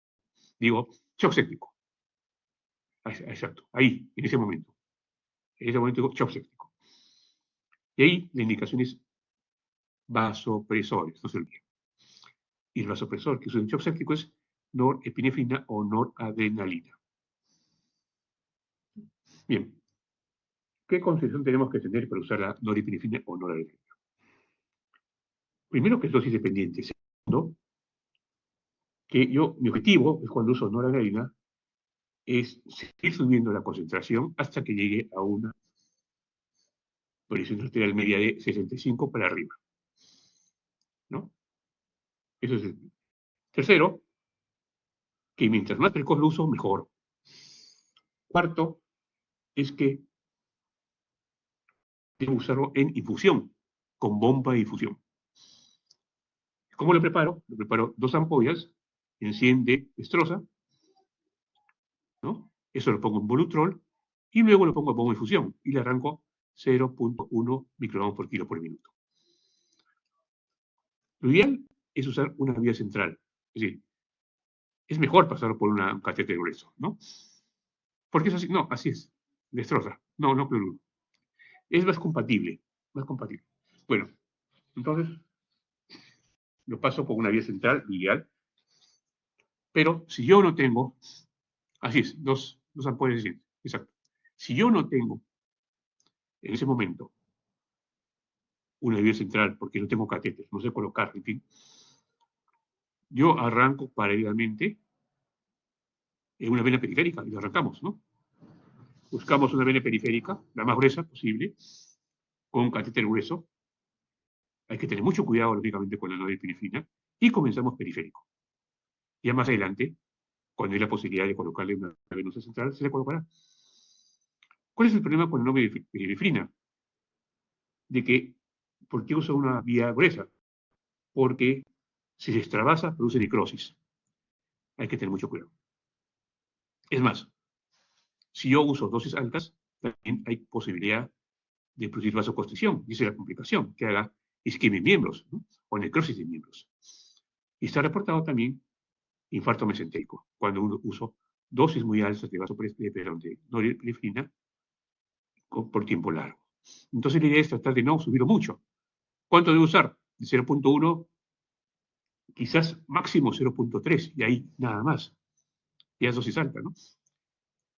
Digo, shock séptico. Exacto, ahí, en ese momento. En ese momento digo shock séptico. Y ahí la indicación es vasopresores, no se olviden. Y el vasopresor que usa en shock séptico es norepinefrina o noradrenalina. Bien, ¿qué concepción tenemos que tener para usar la norepinefrina o noradrenalina? Primero, que es dosis dependiente. Segundo, que mi objetivo es cuando uso noradrenalina es seguir subiendo la concentración hasta que llegue a una presión arterial media de 65 para arriba, ¿no? Eso es el tercero, que mientras más precoz lo uso, mejor. Cuarto, es que debo usarlo en infusión, con bomba de infusión. ¿Cómo lo preparo? Lo preparo 2 ampollas en 100 de destroza, ¿no? Eso lo pongo en Volutrol y luego lo pongo en bomba de infusión y le arranco 0.1 microgramos por kilo por minuto. Lo ideal es usar una vía central, es decir, es mejor pasarlo por un catéter grueso, ¿no? Porque es así, no, así es, destroza, no cloruro. Es más compatible, más compatible. Bueno, entonces lo paso por una vía central, ideal, pero si yo no tengo, así es, dos ampollas, exacto. Si yo no tengo en ese momento una vía central, porque no tengo catéter, no sé colocar, en fin, yo arranco paralelamente en una vena periférica y lo arrancamos, ¿no? Buscamos una vena periférica, la más gruesa posible, con un catéter grueso. Hay que tener mucho cuidado, lógicamente, con la norepinefrina, y comenzamos periférico. Ya más adelante, cuando hay la posibilidad de colocarle una venosa central, se le colocará. ¿Cuál es el problema con la norepinefrina? De que, ¿por qué usa una vía gruesa? Porque si se extravasa, produce necrosis. Hay que tener mucho cuidado. Es más, si yo uso dosis altas, también hay posibilidad de producir vasoconstricción, y esa es la complicación, que haga isquemia en miembros, ¿no? O necrosis de miembros. Y está reportado también infarto mesentérico, cuando uno uso dosis muy altas de norepinefrina por tiempo largo. Entonces la idea es tratar de no subirlo mucho. ¿Cuánto debo usar? De 0.1, quizás máximo 0.3, y ahí nada más. Ya es dosis alta, ¿no?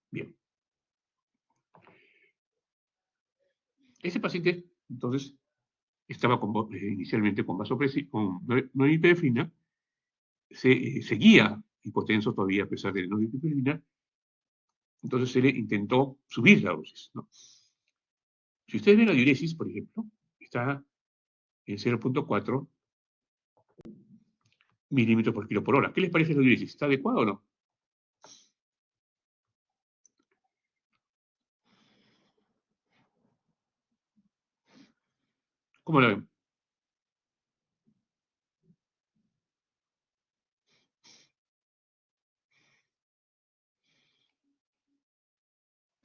Bien. Ese paciente, entonces, estaba inicialmente con vasopresina, con norepinefrina, seguía hipotenso todavía a pesar de la norepinefrina, entonces se le intentó subir la dosis, ¿no? Si ustedes ven la diuresis, por ejemplo, está en 0.4 milímetros por kilo por hora. ¿Qué les parece la diuresis? ¿Está adecuado o no? ¿Cómo la ven?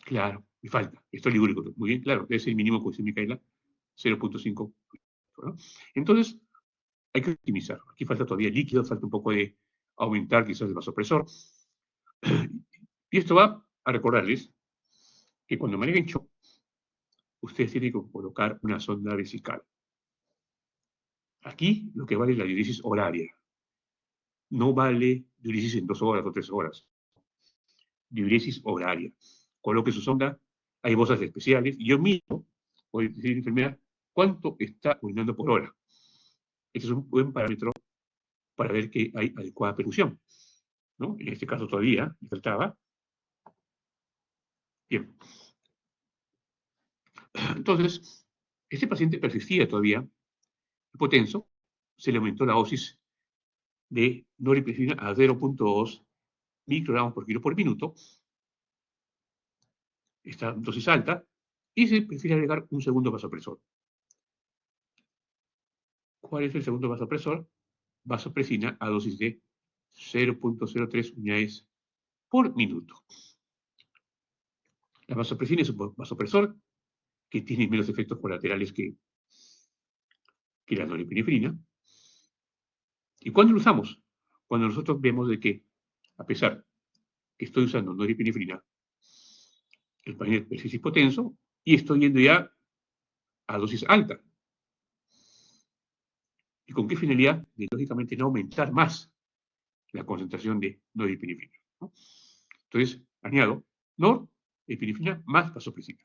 Claro, me falta. Esto es ligúrico. Muy bien, claro. Es el mínimo que dice Micaela, 0.5. ¿No? Entonces, hay que optimizar. Aquí falta todavía líquido, falta un poco de aumentar quizás el vasopresor. Y esto va a recordarles que cuando manejen shock, ustedes tienen que colocar una sonda vesical. Aquí lo que vale es la diuresis horaria. No vale diuresis en 2 horas o 3 horas. Diuresis horaria. Coloque su sonda, hay bolsas especiales, y yo mismo voy a decir a la enfermera cuánto está urinando por hora. Este es un buen parámetro para ver que hay adecuada perfusión, ¿no? En este caso todavía me faltaba. Bien. Entonces, este paciente persistía todavía hipotenso, se le aumentó la dosis de norepinefrina a 0.2 microgramos por kilo por minuto, esta dosis alta, y se prefiere agregar un segundo vasopresor. ¿Cuál es el segundo vasopresor? Vasopresina a dosis de 0.03 unidades por minuto. La vasopresina es un vasopresor que tiene menos efectos colaterales que la norepinefrina. ¿Y cuándo lo usamos? Cuando nosotros vemos de que, a pesar que estoy usando norepinefrina, el paciente persiste hipotenso y estoy yendo ya a dosis alta. ¿Y con qué finalidad? De, lógicamente, no aumentar más la concentración de norepinefrina, ¿no? Entonces, añado norepinefrina más vasopresina.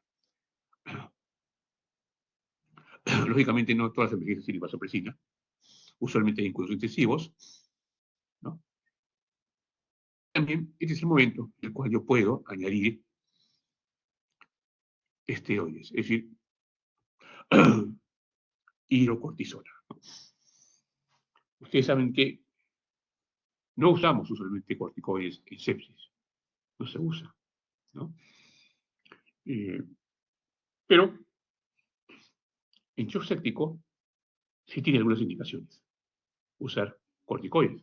Lógicamente, no todas las emergencias tienen vasopresina. Usualmente hay en cuidados intensivos, ¿no? También este es el momento en el cual yo puedo añadir esteroides, es decir, hidrocortisona. Ustedes saben que no usamos usualmente corticoides en sepsis, no se usa, ¿no? Pero en shock séptico sí tiene algunas indicaciones. Usar corticoides.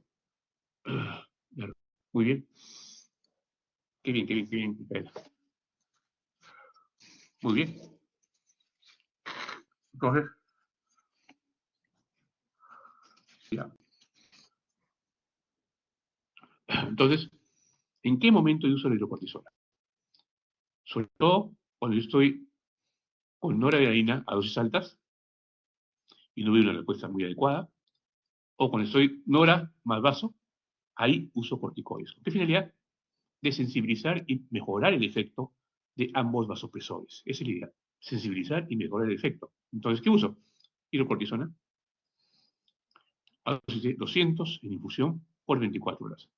Muy bien. Qué bien, qué bien, qué bien, Micaela. Muy bien. Entonces, ya. Entonces, ¿en qué momento yo uso la hidrocortisona? Sobre todo cuando yo estoy con noradrenalina a dosis altas y no veo una respuesta muy adecuada, o cuando estoy nora más vaso, ahí uso corticoides. ¿Con qué finalidad? De sensibilizar y mejorar el efecto de ambos vasopresores. Esa es la idea. Sensibilizar y mejorar el efecto. Entonces, ¿qué uso? Hidrocortisona a dosis de 200 en infusión por 24 horas.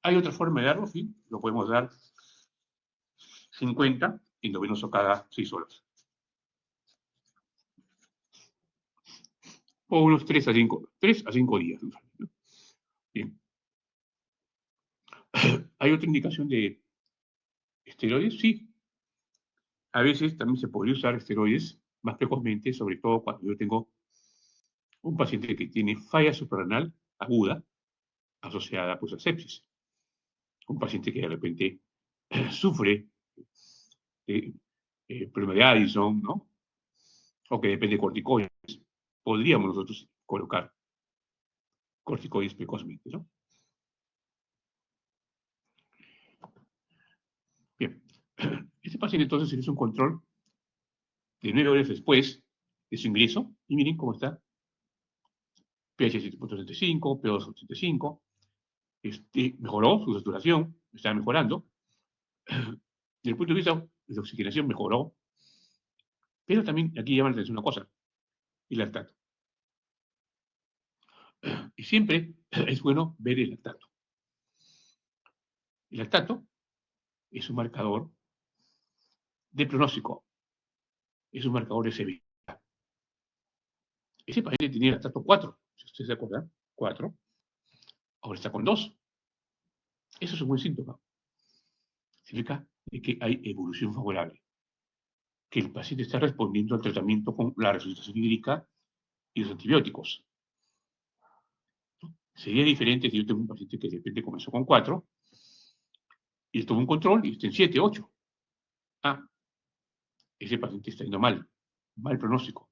Hay otra forma de darlo, sí, lo podemos dar 50 endovenoso cada 6 horas. O unos 3 a 5 días. Bien. ¿Hay otra indicación de esteroides? Sí. A veces también se podría usar esteroides más precozmente, sobre todo cuando yo tengo un paciente que tiene falla suprarrenal aguda asociada pues, a sepsis. Un paciente que de repente sufre problema de Addison, ¿no? O que depende de corticoides. Podríamos nosotros colocar corticoides precozmente, ¿no? Bien. Este paciente entonces se hizo un control de 9 horas después de su ingreso y miren cómo está. pH 7.75, PO 85, mejoró su saturación, está mejorando. Desde el punto de vista de oxigenación mejoró, pero también aquí llama la atención una cosa, el lactato. Y siempre es bueno ver el lactato. El lactato es un marcador de pronóstico, es un marcador de severidad. Ese paciente tenía lactato 4, si ustedes se acuerdan, 4, ahora está con 2. Eso es un buen síntoma. Significa que hay evolución favorable. que el paciente está respondiendo al tratamiento con la resucitación hídrica y los antibióticos. Sería diferente si yo tengo un paciente que de repente comenzó con 4 y tuvo un control y está en 7, 8. Ah, ese paciente está yendo mal pronóstico.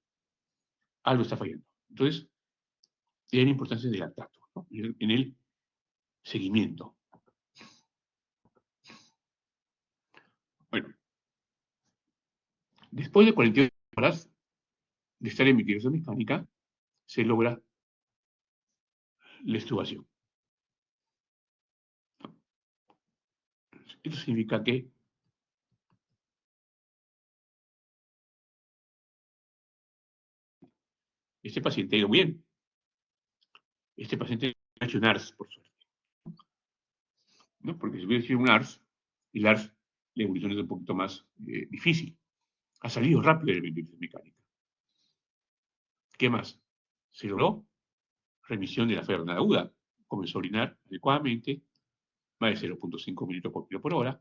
Algo está fallando. Entonces, es la importancia del tacto, ¿no? En el seguimiento. Bueno, después de 48 horas de estar en ventilación mecánica, se logra la extubación. Esto significa que este paciente ha ido bien. Este paciente ha hecho un ARS, por suerte, ¿no? Porque si hubiera hecho un ARS, el ARS, la evolución es un poquito más difícil. Ha salido rápido de la ventilación mecánica. ¿Qué más? Se logró remisión de la fiebre aguda. Comenzó a orinar adecuadamente, más de 0.5 mililitros por kilo por hora,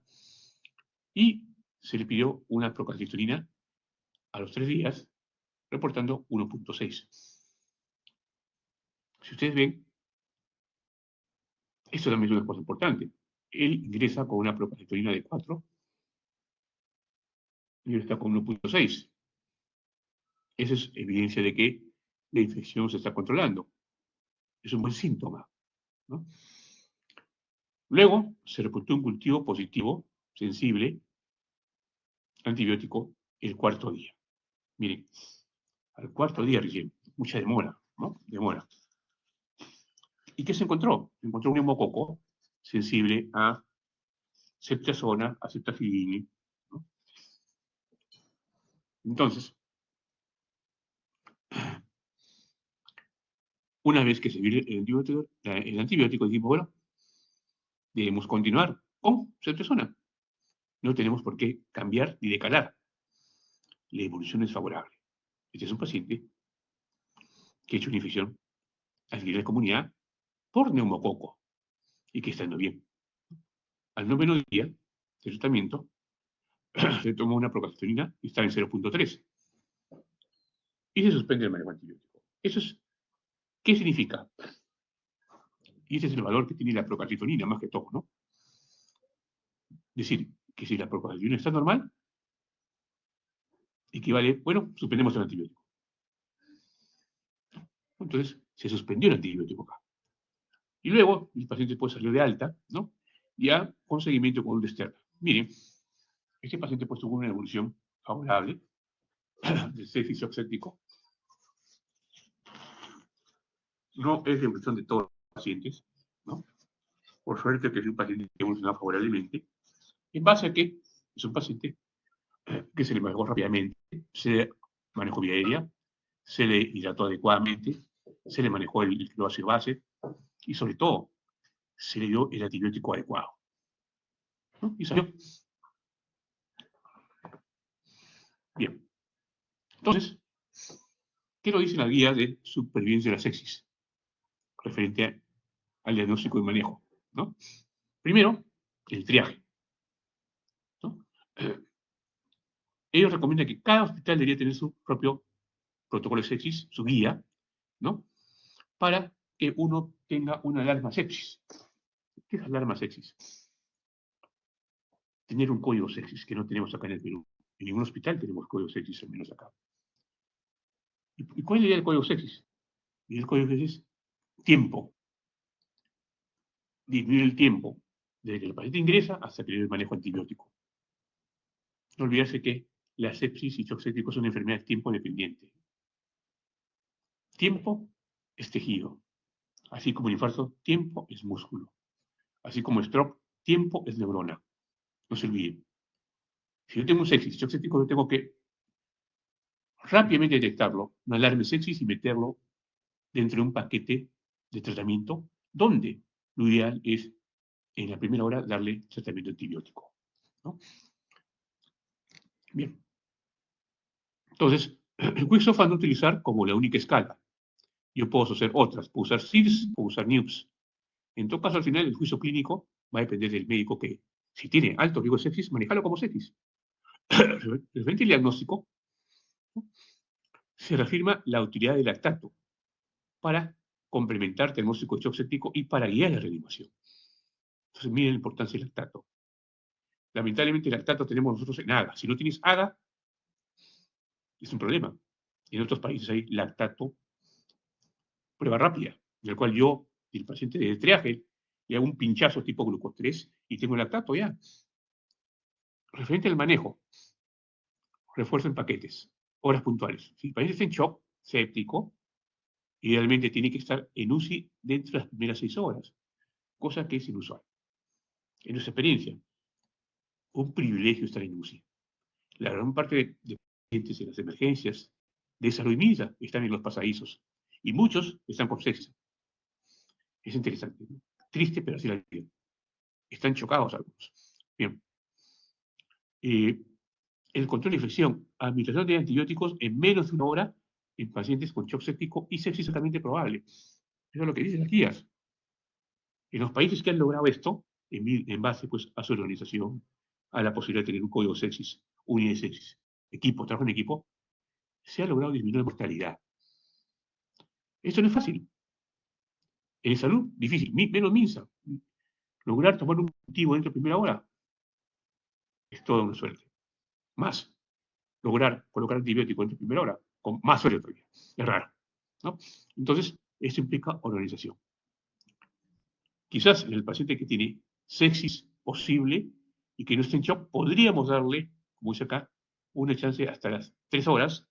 y se le pidió una procalcitonina a los 3 días, reportando 1.6. Si ustedes ven, esto también es una cosa importante. Él ingresa con una procalcitonina de 4 y él está con 1.6. Esa es evidencia de que la infección se está controlando. Es un buen síntoma, ¿no? Luego se reportó un cultivo positivo, sensible, antibiótico, el 4.º día. Miren, al 4.º día recién, mucha demora, ¿no? Demora. ¿Y qué se encontró? Se encontró un neumococo sensible a ceftazona, a ceftazidime, ¿no? Entonces, una vez que se vio el antibiótico, dijimos, bueno, debemos continuar con ceftazona. No tenemos por qué cambiar ni decalar. La evolución es favorable. Este es un paciente que ha hecho una infección a nivel de comunidad por neumococo y que está yendo bien. Al 9.º día de tratamiento, se tomó una procalcitonina y está en 0.3. Y se suspende el manejo antibiótico. Eso es, ¿qué significa? Y ese es el valor que tiene la procalcitonina, más que todo, ¿no? Es decir, que si la procalcitonina está normal, equivale, bueno, suspendemos el antibiótico. Entonces, se suspendió el antibiótico acá. Y luego, el paciente puede salir de alta, ¿no? Ya con seguimiento con un externo. Miren, este paciente pues tuvo una evolución favorable del sepsis oxéptico. No es la evolución de todos los pacientes, ¿no? Por suerte que es un paciente que evoluciona favorablemente, en base a que es un paciente que se le manejó rápidamente, se le manejó vía aérea, se le hidrató adecuadamente, se le manejó el clorácido base y sobre todo se le dio el antibiótico adecuado, ¿no? Y salió. Bien. Entonces, ¿qué nos dice la guía de supervivencia de la sepsis? Referente al diagnóstico y manejo, ¿no? Primero, el triaje, ¿no? Ellos recomiendan que cada hospital debería tener su propio protocolo de sepsis, su guía, ¿no? Para que uno tenga una alarma sepsis. ¿Qué es alarma sepsis? Tener un código sepsis que no tenemos acá en el Perú. En ningún hospital tenemos código sepsis, al menos acá. ¿Y cuál es la idea del código sepsis? Y el código sepsis, tiempo. Disminuir el tiempo desde que el paciente ingresa hasta que le el manejo antibiótico. No olvidarse que la sepsis y shock séptico son enfermedades tiempo dependientes. Tiempo es tejido. Así como el infarto, tiempo es músculo. Así como el stroke, tiempo es neurona. No se olviden. Si yo tengo un sepsis, shock séptico, yo tengo que rápidamente detectarlo, una alarma sepsis y meterlo dentro de un paquete de tratamiento, donde lo ideal es, en la primera hora, darle tratamiento antibiótico, ¿no? Bien. Entonces, el Quicksoft van a utilizar como la única escala. Yo puedo hacer otras, puedo usar SIRS, puedo usar NIUPS. En todo caso, al final, el juicio clínico va a depender del médico que, si tiene alto riesgo de sepsis, manejarlo como sepsis. Referente al diagnóstico, se reafirma la utilidad del lactato para complementar diagnóstico de shock séptico y para guiar la reanimación. Entonces, miren la importancia del lactato. Lamentablemente, el lactato tenemos nosotros en AGA. Si no tienes AGA, es un problema. En otros países hay lactato, prueba rápida, en el cual yo, el paciente de triaje, le hago un pinchazo tipo glucos 3 y tengo el lactato ya. Referente al manejo, refuerzo en paquetes, horas puntuales. Si el paciente está en shock séptico, idealmente tiene que estar en UCI dentro de las primeras 6 horas, cosa que es inusual. En nuestra experiencia, un privilegio estar en UCI. La gran parte de pacientes en las emergencias de salud y vida están en los pasadizos y muchos están con sepsis. Es interesante, ¿no? Triste, pero así la vida. Están chocados algunos. Bien. El control de infección, administración de antibióticos en menos de 1 hora en pacientes con shock séptico y sepsis altamente probable. Eso es lo que dicen las guías. En los países que han logrado esto, en base pues, a su organización, a la posibilidad de tener un código sepsis, unidad de sepsis, equipo, trabajo en equipo, se ha logrado disminuir la mortalidad. Esto no es fácil. En salud, difícil. Menos MINSA. Lograr tomar un cultivo dentro de primera hora es toda una suerte. Más, lograr colocar antibiótico dentro de primera hora, con más suerte todavía. Es raro, ¿no? Entonces, esto implica organización. Quizás en el paciente que tiene sepsis posible y que no esté en shock, podríamos darle, como dice acá, una chance hasta las 3 horas,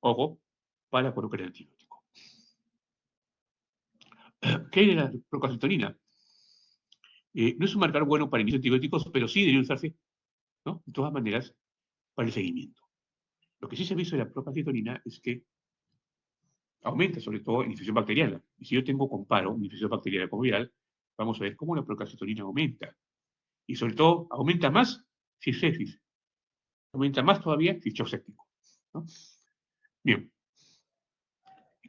ojo, para colocar el antibiótico. ¿Qué es la procalcitonina? No es un marcador bueno para inicio de antibióticos, pero sí debería usarse, ¿no? De todas maneras, para el seguimiento. Lo que sí se ha visto de la procalcitonina es que aumenta sobre todo en infección bacteriana. Y si yo comparo una infección bacteriana con viral, vamos a ver cómo la procalcitonina aumenta. Y sobre todo, aumenta más si es sepsis. Aumenta más todavía si es shock séptico, ¿no? Bien.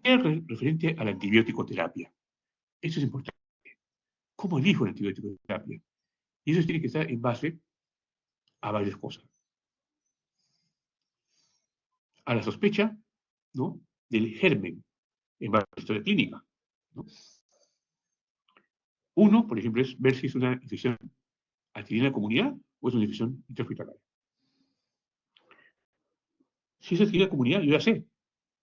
¿Qué es referente a la antibiótico terapia? Eso es importante. ¿Cómo elijo el antibiótico terapia? Y eso tiene que estar en base a varias cosas. A la sospecha, ¿no?, del germen en base a la historia clínica, ¿no? Uno, por ejemplo, es ver si es una infección adquirida en la comunidad o es una infección intrahospitalaria. Si es adquirida en la comunidad, yo ya sé,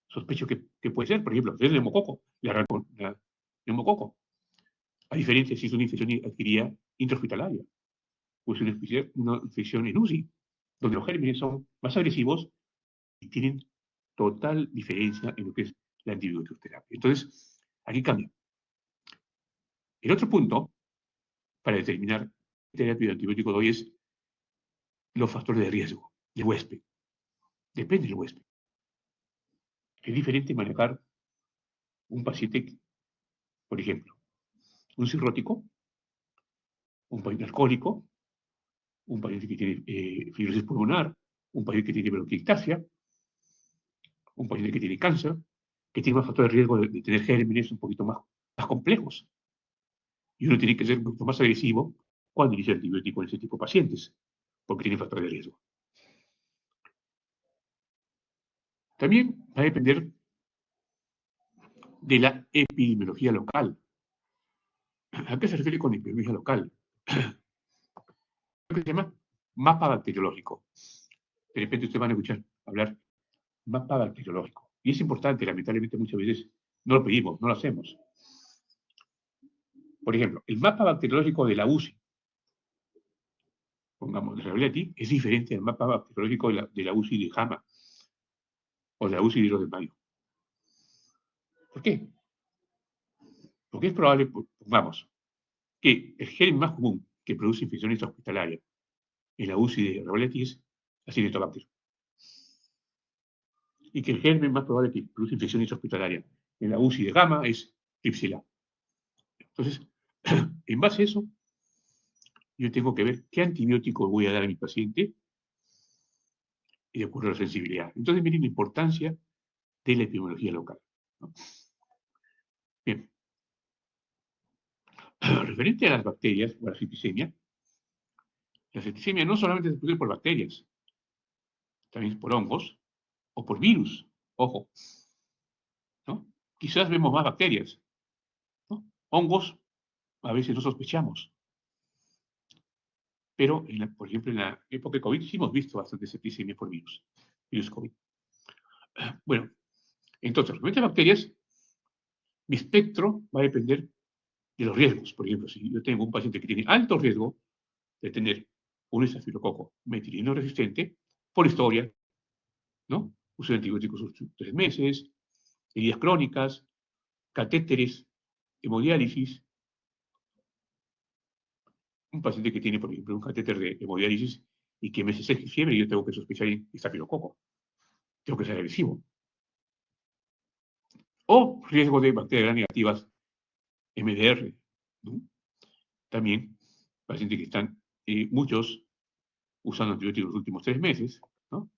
sospecho que puede ser, por ejemplo, es el neumococo, la neumococo. A diferencia si es una infección adquirida intrahospitalaria o es una infección en UCI, donde los gérmenes son más agresivos y tienen total diferencia en lo que es la antibioticoterapia. Entonces, aquí cambia. El otro punto, para determinar qué terapia de antibiótico doy, es los factores de riesgo del huésped. Depende del huésped. Es diferente manejar un paciente, por ejemplo, un cirrótico, un paciente alcohólico, un paciente que tiene fibrosis pulmonar, un paciente que tiene bronquiectasia, un paciente que tiene cáncer, que tiene más factores de riesgo de tener gérmenes un poquito más complejos. Y uno tiene que ser un poquito más agresivo cuando inicia el antibiótico en ese tipo de pacientes, porque tiene factores de riesgo. También va a depender de la epidemiología local. ¿A qué se refiere con epidemiología local? Lo que se llama mapa bacteriológico. De repente ustedes van a escuchar hablar mapa bacteriológico. Y es importante, lamentablemente muchas veces no lo pedimos, no lo hacemos. Por ejemplo, el mapa bacteriológico de la UCI, pongamos, de Revaleti, es diferente al mapa bacteriológico de la UCI de JAMA o de la UCI de los de Mayo. ¿Por qué? Porque es probable, pongamos, que el germen más común que produce infecciones hospitalarias en la UCI de Revaleti es Acinetobacter. Y que el germen más probable que produce infecciones hospitalarias en la UCI de Gamma es Klebsiella. Entonces, en base a eso, yo tengo que ver qué antibiótico voy a dar a mi paciente y de acuerdo a la sensibilidad. Entonces, miren la importancia de la epidemiología local, ¿no? Bien. Referente a las bacterias o a la septicemia no solamente se produce por bacterias, también por hongos o por virus. Ojo, ¿no? Quizás vemos más bacterias, ¿no? Hongos a veces no sospechamos, pero, por ejemplo, en la época de COVID sí hemos visto bastante septicemia por virus COVID. Bueno, entonces, realmente bacterias, mi espectro va a depender de los riesgos. Por ejemplo, si yo tengo un paciente que tiene alto riesgo de tener un estafilococo metilino resistente, por historia, ¿no? Uso de antibióticos 3 meses, heridas crónicas, catéteres, hemodiálisis. Un paciente que tiene, por ejemplo, un catéter de hemodiálisis y que meses y fiebre, yo tengo que sospechar estafilococo. Tengo que ser agresivo. O riesgo de bacterias negativas, MDR, ¿no? También, pacientes que están, muchos, usando antibióticos los últimos 3 meses, ¿no?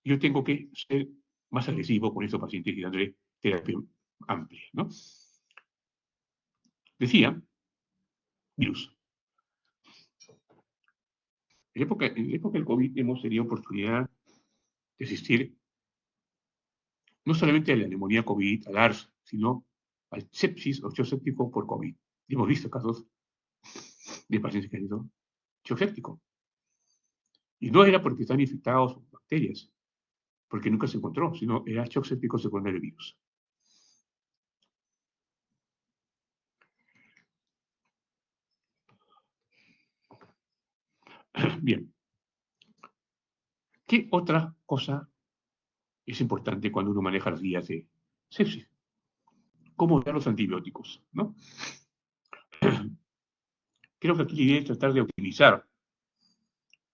Yo tengo que ser más agresivo con estos pacientes y dándole terapia amplia, ¿no? Decía, virus. En la época del COVID hemos tenido oportunidad de asistir no solamente a la neumonía COVID, al ARS, sino al sepsis o shock séptico por COVID. Y hemos visto casos de pacientes que han tenido shock séptico. Y no era porque están infectados por bacterias, porque nunca se encontró, sino era shock séptico secundario del virus. Bien. ¿Qué otra cosa es importante cuando uno maneja las guías de sepsis? ¿Cómo dar los antibióticos? ¿No? Creo que aquí la idea es tratar de optimizar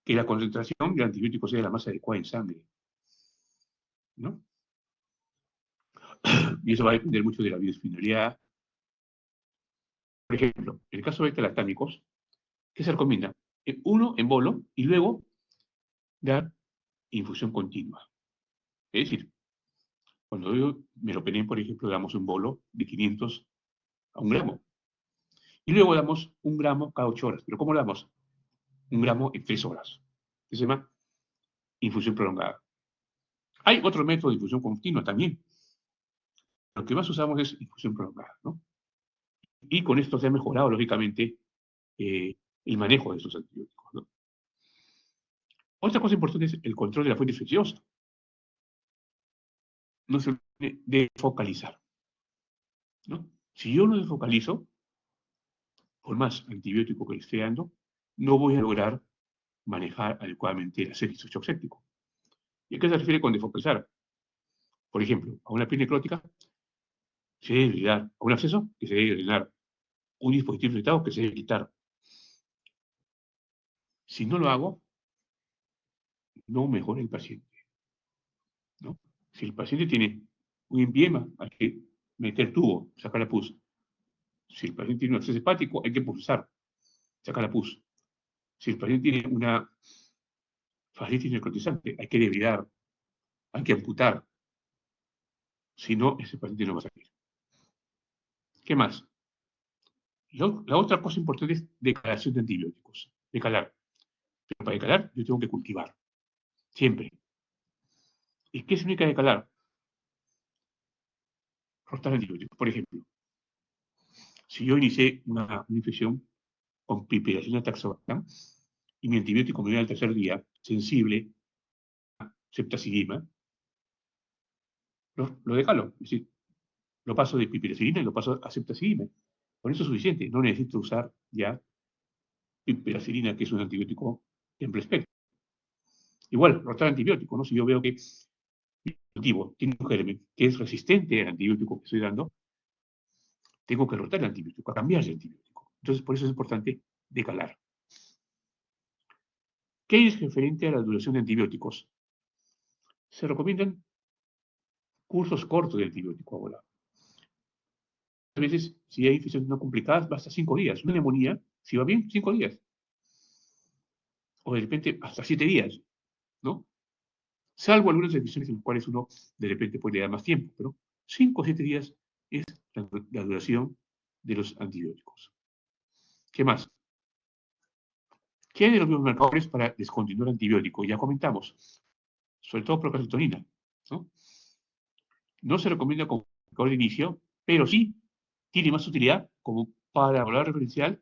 que la concentración de antibióticos sea la más adecuada en sangre, ¿no? Y eso va a depender mucho de la biodisponibilidad. Por ejemplo, en el caso de beta-lactámicos, ¿qué se recomienda? Uno en bolo y luego dar infusión continua. Es decir, cuando yo me lo penen, por ejemplo, damos un bolo de 500 a 1 gramo. Y luego damos 1 gramo cada 8 horas. ¿Pero cómo lo damos? 1 gramo en 3 horas. Se llama infusión prolongada. Hay otro método de infusión continua también. Lo que más usamos es infusión prolongada, ¿no? Y con esto se ha mejorado, lógicamente, el manejo de esos antibióticos, ¿no? Otra cosa importante es el control de la fuente infecciosa. No se olvide de focalizar, ¿no? Si yo no desfocalizo, por más antibiótico que le esté dando, no voy a lograr manejar adecuadamente el sepsis o shock séptico. ¿Y a qué se refiere con desfocalizar? Por ejemplo, a una hernia necrótica se debe dar, a un absceso que se debe drenar, un dispositivo infectado que se debe quitar. Si no lo hago, no mejora el paciente, ¿no? Si el paciente tiene un empiema, hay que meter tubo, sacar la pus. Si el paciente tiene un absceso hepático, hay que pulsar, sacar la pus. Si el paciente tiene una fascitis necrotizante, hay que debridar, hay que amputar. Si no, ese paciente no va a salir. ¿Qué más? La otra cosa importante es decalación de antibióticos. Decalar. Pero para decalar, yo tengo que cultivar. Siempre. ¿Y qué significa decalar? Rotar antibióticos. Por ejemplo, si yo inicié una infección con piperacina taxobactam y mi antibiótico me viene al tercer día, sensible a ceftazidima, lo decalo. Es decir, lo paso de piperacilina y lo paso a ceftazidima. Con eso es suficiente. No necesito usar ya piperacilina, que es un antibiótico de amplio espectro. Igual, rotar antibiótico, ¿no? Si yo veo que mi cultivo tiene un germen que es resistente al antibiótico que estoy dando, tengo que rotar el antibiótico, a cambiar de antibiótico. Entonces, por eso es importante decalar. ¿Qué es referente a la duración de antibióticos? Se recomiendan cursos cortos de antibiótico ahora. A veces, si hay infecciones no complicadas, basta 5 días. Una neumonía, si va bien, 5 días. O de repente, hasta 7 días, ¿no? Salvo algunas infecciones en las cuales uno de repente puede dar más tiempo, pero 5 o 7 días es la duración de los antibióticos. ¿Qué más? ¿Qué hay de los biomarcadores para descontinuar antibiótico? Ya comentamos, sobre todo procalcitonina, ¿no? No se recomienda como marcador de inicio, pero sí tiene más utilidad como para valor referencial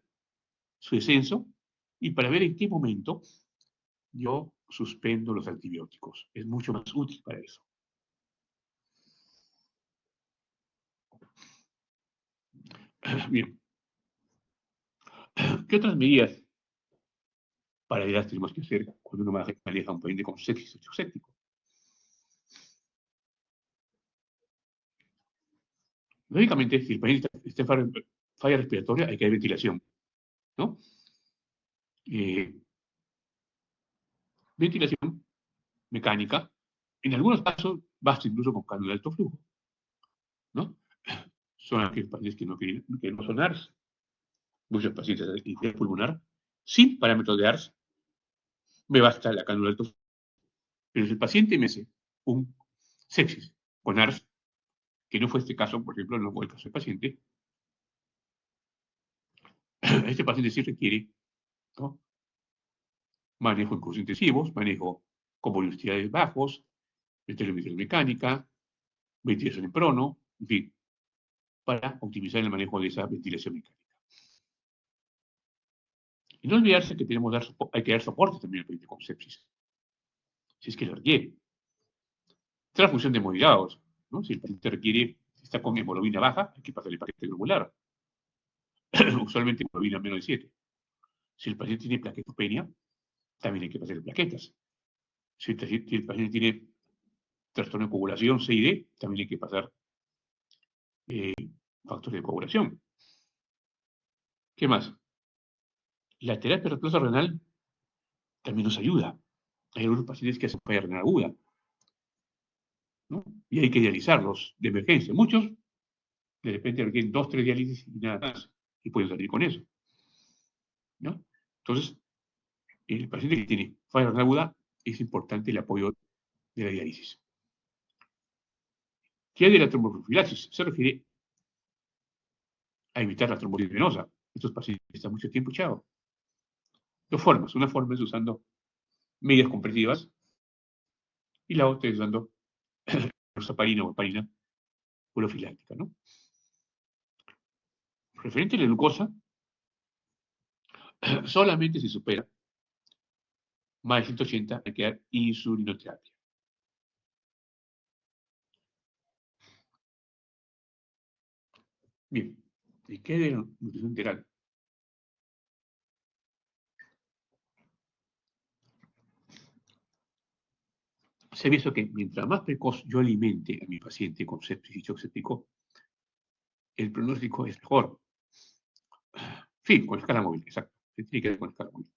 su descenso y para ver en qué momento yo suspendo los antibióticos. Es mucho más útil para eso. Bien. ¿Qué otras medidas para edad tenemos que hacer cuando uno maneja un paciente con sepsis o séptico? Lógicamente, si el paciente está en falla respiratoria, hay que dar ventilación, ¿no? Ventilación mecánica. En algunos casos, basta incluso con cánula de alto flujo, ¿no? Son aquellos pacientes que no son ARS. Muchos pacientes de infección pulmonar, sin parámetros de ARS, me basta la cánula de alto flujo. Pero si el paciente me hace un sepsis con ARS, que no fue este caso, por ejemplo, no fue el caso del paciente, este paciente sí requiere, ¿no?, manejo en cursos intensivos, manejo con volumetrías bajos, ventilación mecánica, ventilación en prono, en fin, para optimizar el manejo de esa ventilación mecánica. Y no olvidarse que hay que dar soporte también al paciente con sepsis, si es que lo requiere. Transfusión de hemoderivados, ¿no? Si el paciente está con hemoglobina baja, hay que pasarle paquete globular. Usualmente hemoglobina menos de 7. Si el paciente tiene plaquetopenia, también hay que pasarle plaquetas. Si el paciente tiene trastorno de coagulación, C y D, también hay que pasar factores de coagulación. ¿Qué más? La terapia de reemplazo renal también nos ayuda. Hay algunos pacientes que hacen falla renal aguda, ¿no? Y hay que dializarlos de emergencia. Muchos, de repente, requieren 2, 3 diálisis y nada más, y pueden salir con eso, ¿no? Entonces, el paciente que tiene falla renal aguda, es importante el apoyo de la diálisis. ¿Qué hay de la tromboprofilaxis? Se refiere a evitar la trombosis venosa. Estos pacientes están mucho tiempo echados. Dos formas. Una forma es usando medias compresivas y la otra es usando enoxaparina o heparina profiláctica, ¿no? Referente a la glucosa, solamente si supera más de 180 hay que dar insulinoterapia. Bien, ¿y qué de nutrición enteral? Se ha visto que mientras más precoz yo alimente a mi paciente con sepsis y shock séptico, el pronóstico es mejor. Sí, con escala móvil, exacto. Se tiene que ver con escala móvil.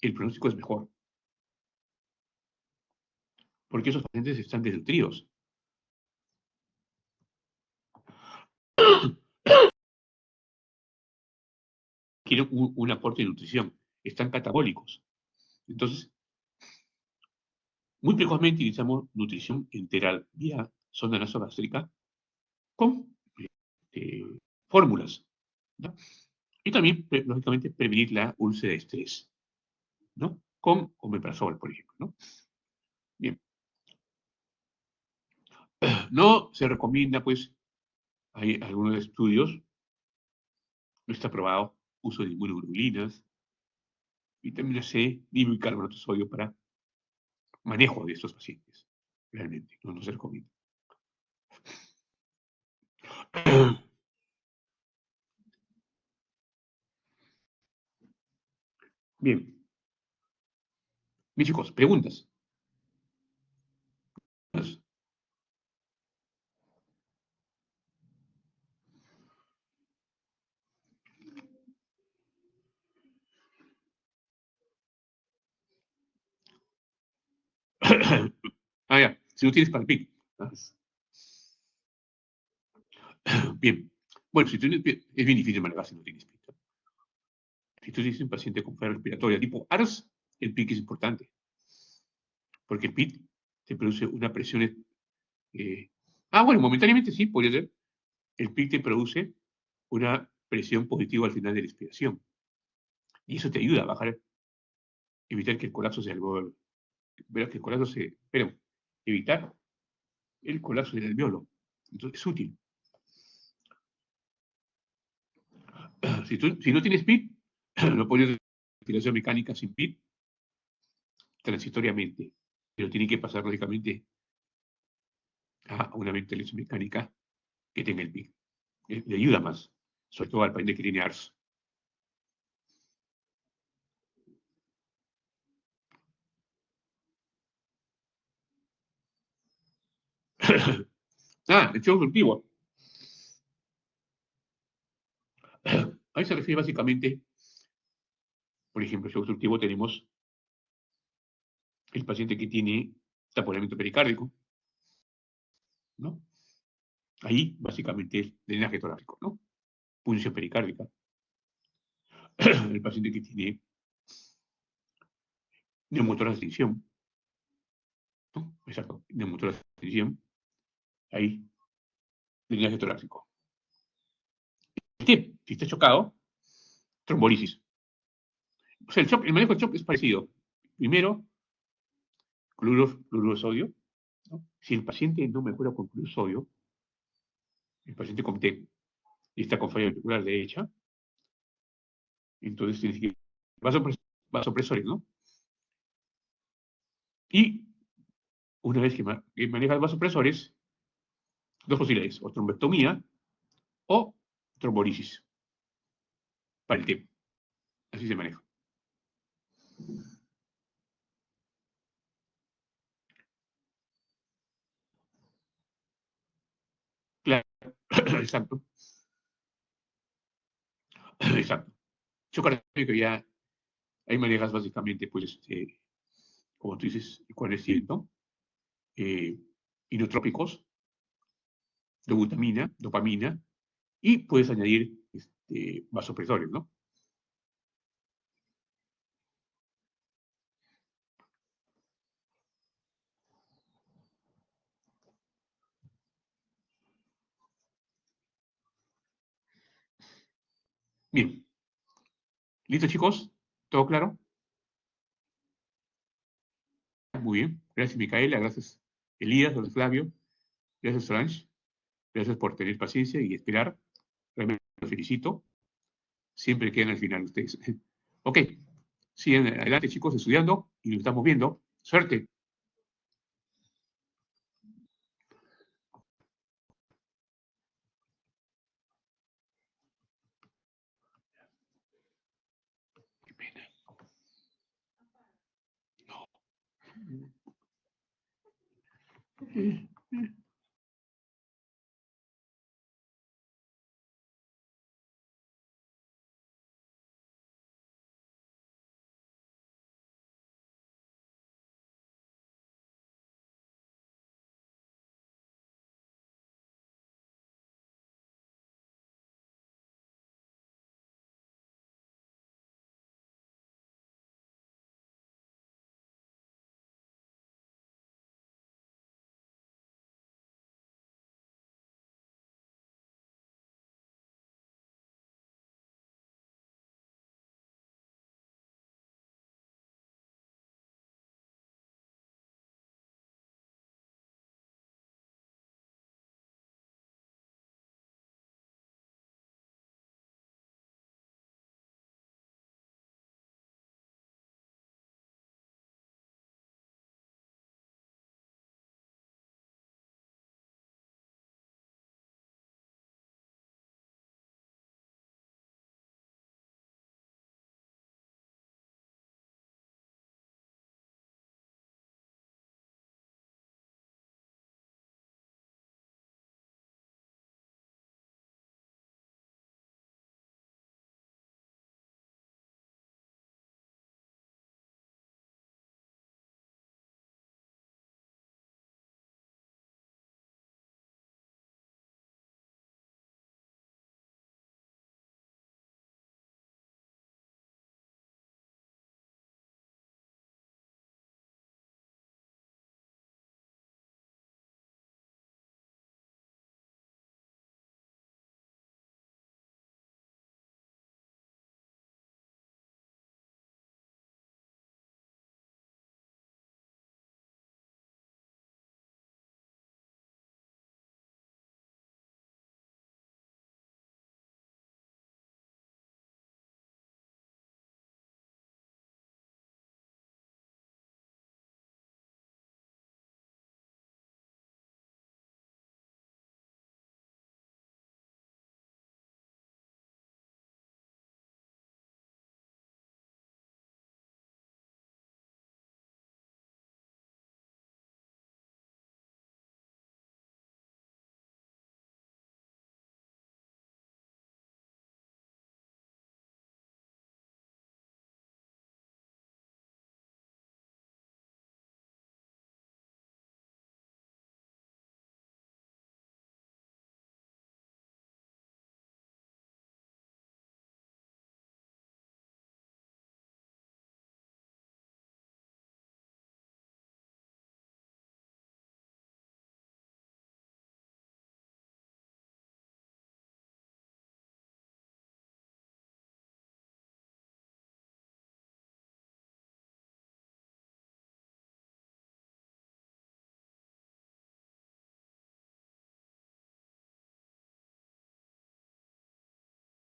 El pronóstico es mejor, porque esos pacientes están desnutridos. Quieren un aporte de nutrición, están catabólicos. Entonces, muy precozmente utilizamos nutrición enteral vía sonda nasogástrica con fórmulas, ¿no? Y también, lógicamente, prevenir la úlcera de estrés, ¿no? Con omeprazol, por ejemplo, ¿no? Bien. No se recomienda, pues, hay algunos estudios, no está aprobado, uso de inmunoglobulinas, vitamina C, y bicarbonato de sodio para manejo de estos pacientes. Realmente, no se recomienda. Bien. Mis chicos, preguntas. Ah, ya, si no tienes para el PIC. Bien. Bueno, si tú es bien difícil manejar si no tienes PIC. Si tú tienes un paciente con falla respiratoria tipo ARS, el PIC es importante. Porque el PIC te produce una presión. Bueno, momentáneamente sí, podría ser. El PIC te produce una presión positiva al final de la expiración. Y eso te ayuda a bajar, evitar que el colapso se alveolo. Verás que el colapso evitar el colapso del alveolo. Entonces es útil. Si no tienes PIT, no puedes respiración mecánica sin PIT transitoriamente, pero tiene que pasar lógicamente a una ventilación mecánica que tenga el PIT. Le ayuda más, sobre todo al paciente que tiene ARS. El shock obstructivo. Ahí se refiere básicamente, por ejemplo, el shock obstructivo tenemos el paciente que tiene taponamiento pericárdico, ¿no? Ahí básicamente es drenaje torácico, ¿no? Punción pericárdica. El paciente que tiene neumotórax de extinción, ¿no? Exacto, neumotórax de extinción, ahí, drenaje torácico. Si está chocado, trombolisis. O sea, el manejo del shock es parecido. Primero, cloruro de sodio, ¿no? Si el paciente no mejora con cloruro de sodio, el paciente con TEC y está con falla ventricular derecha, entonces tienes que vasopresores, ¿no? Y una vez que manejas vasopresores, dos posibilidades, o trombectomía o trombolisis para el TEP. Así se maneja. Claro, exacto. Exacto. Shock cardíaco ya, ahí manejas básicamente, pues, como tú dices, cuál es cierto, inotrópicos, dobutamina, dopamina, y puedes añadir vasopresores, ¿no? Bien. ¿Listo, chicos? ¿Todo claro? Muy bien. Gracias, Micaela. Gracias, Elías, don Flavio. Gracias, Solange. Gracias por tener paciencia y esperar. Realmente los felicito. Siempre quedan al final ustedes. Ok. Sigan adelante, chicos, estudiando y nos estamos viendo. Suerte. Qué pena. No.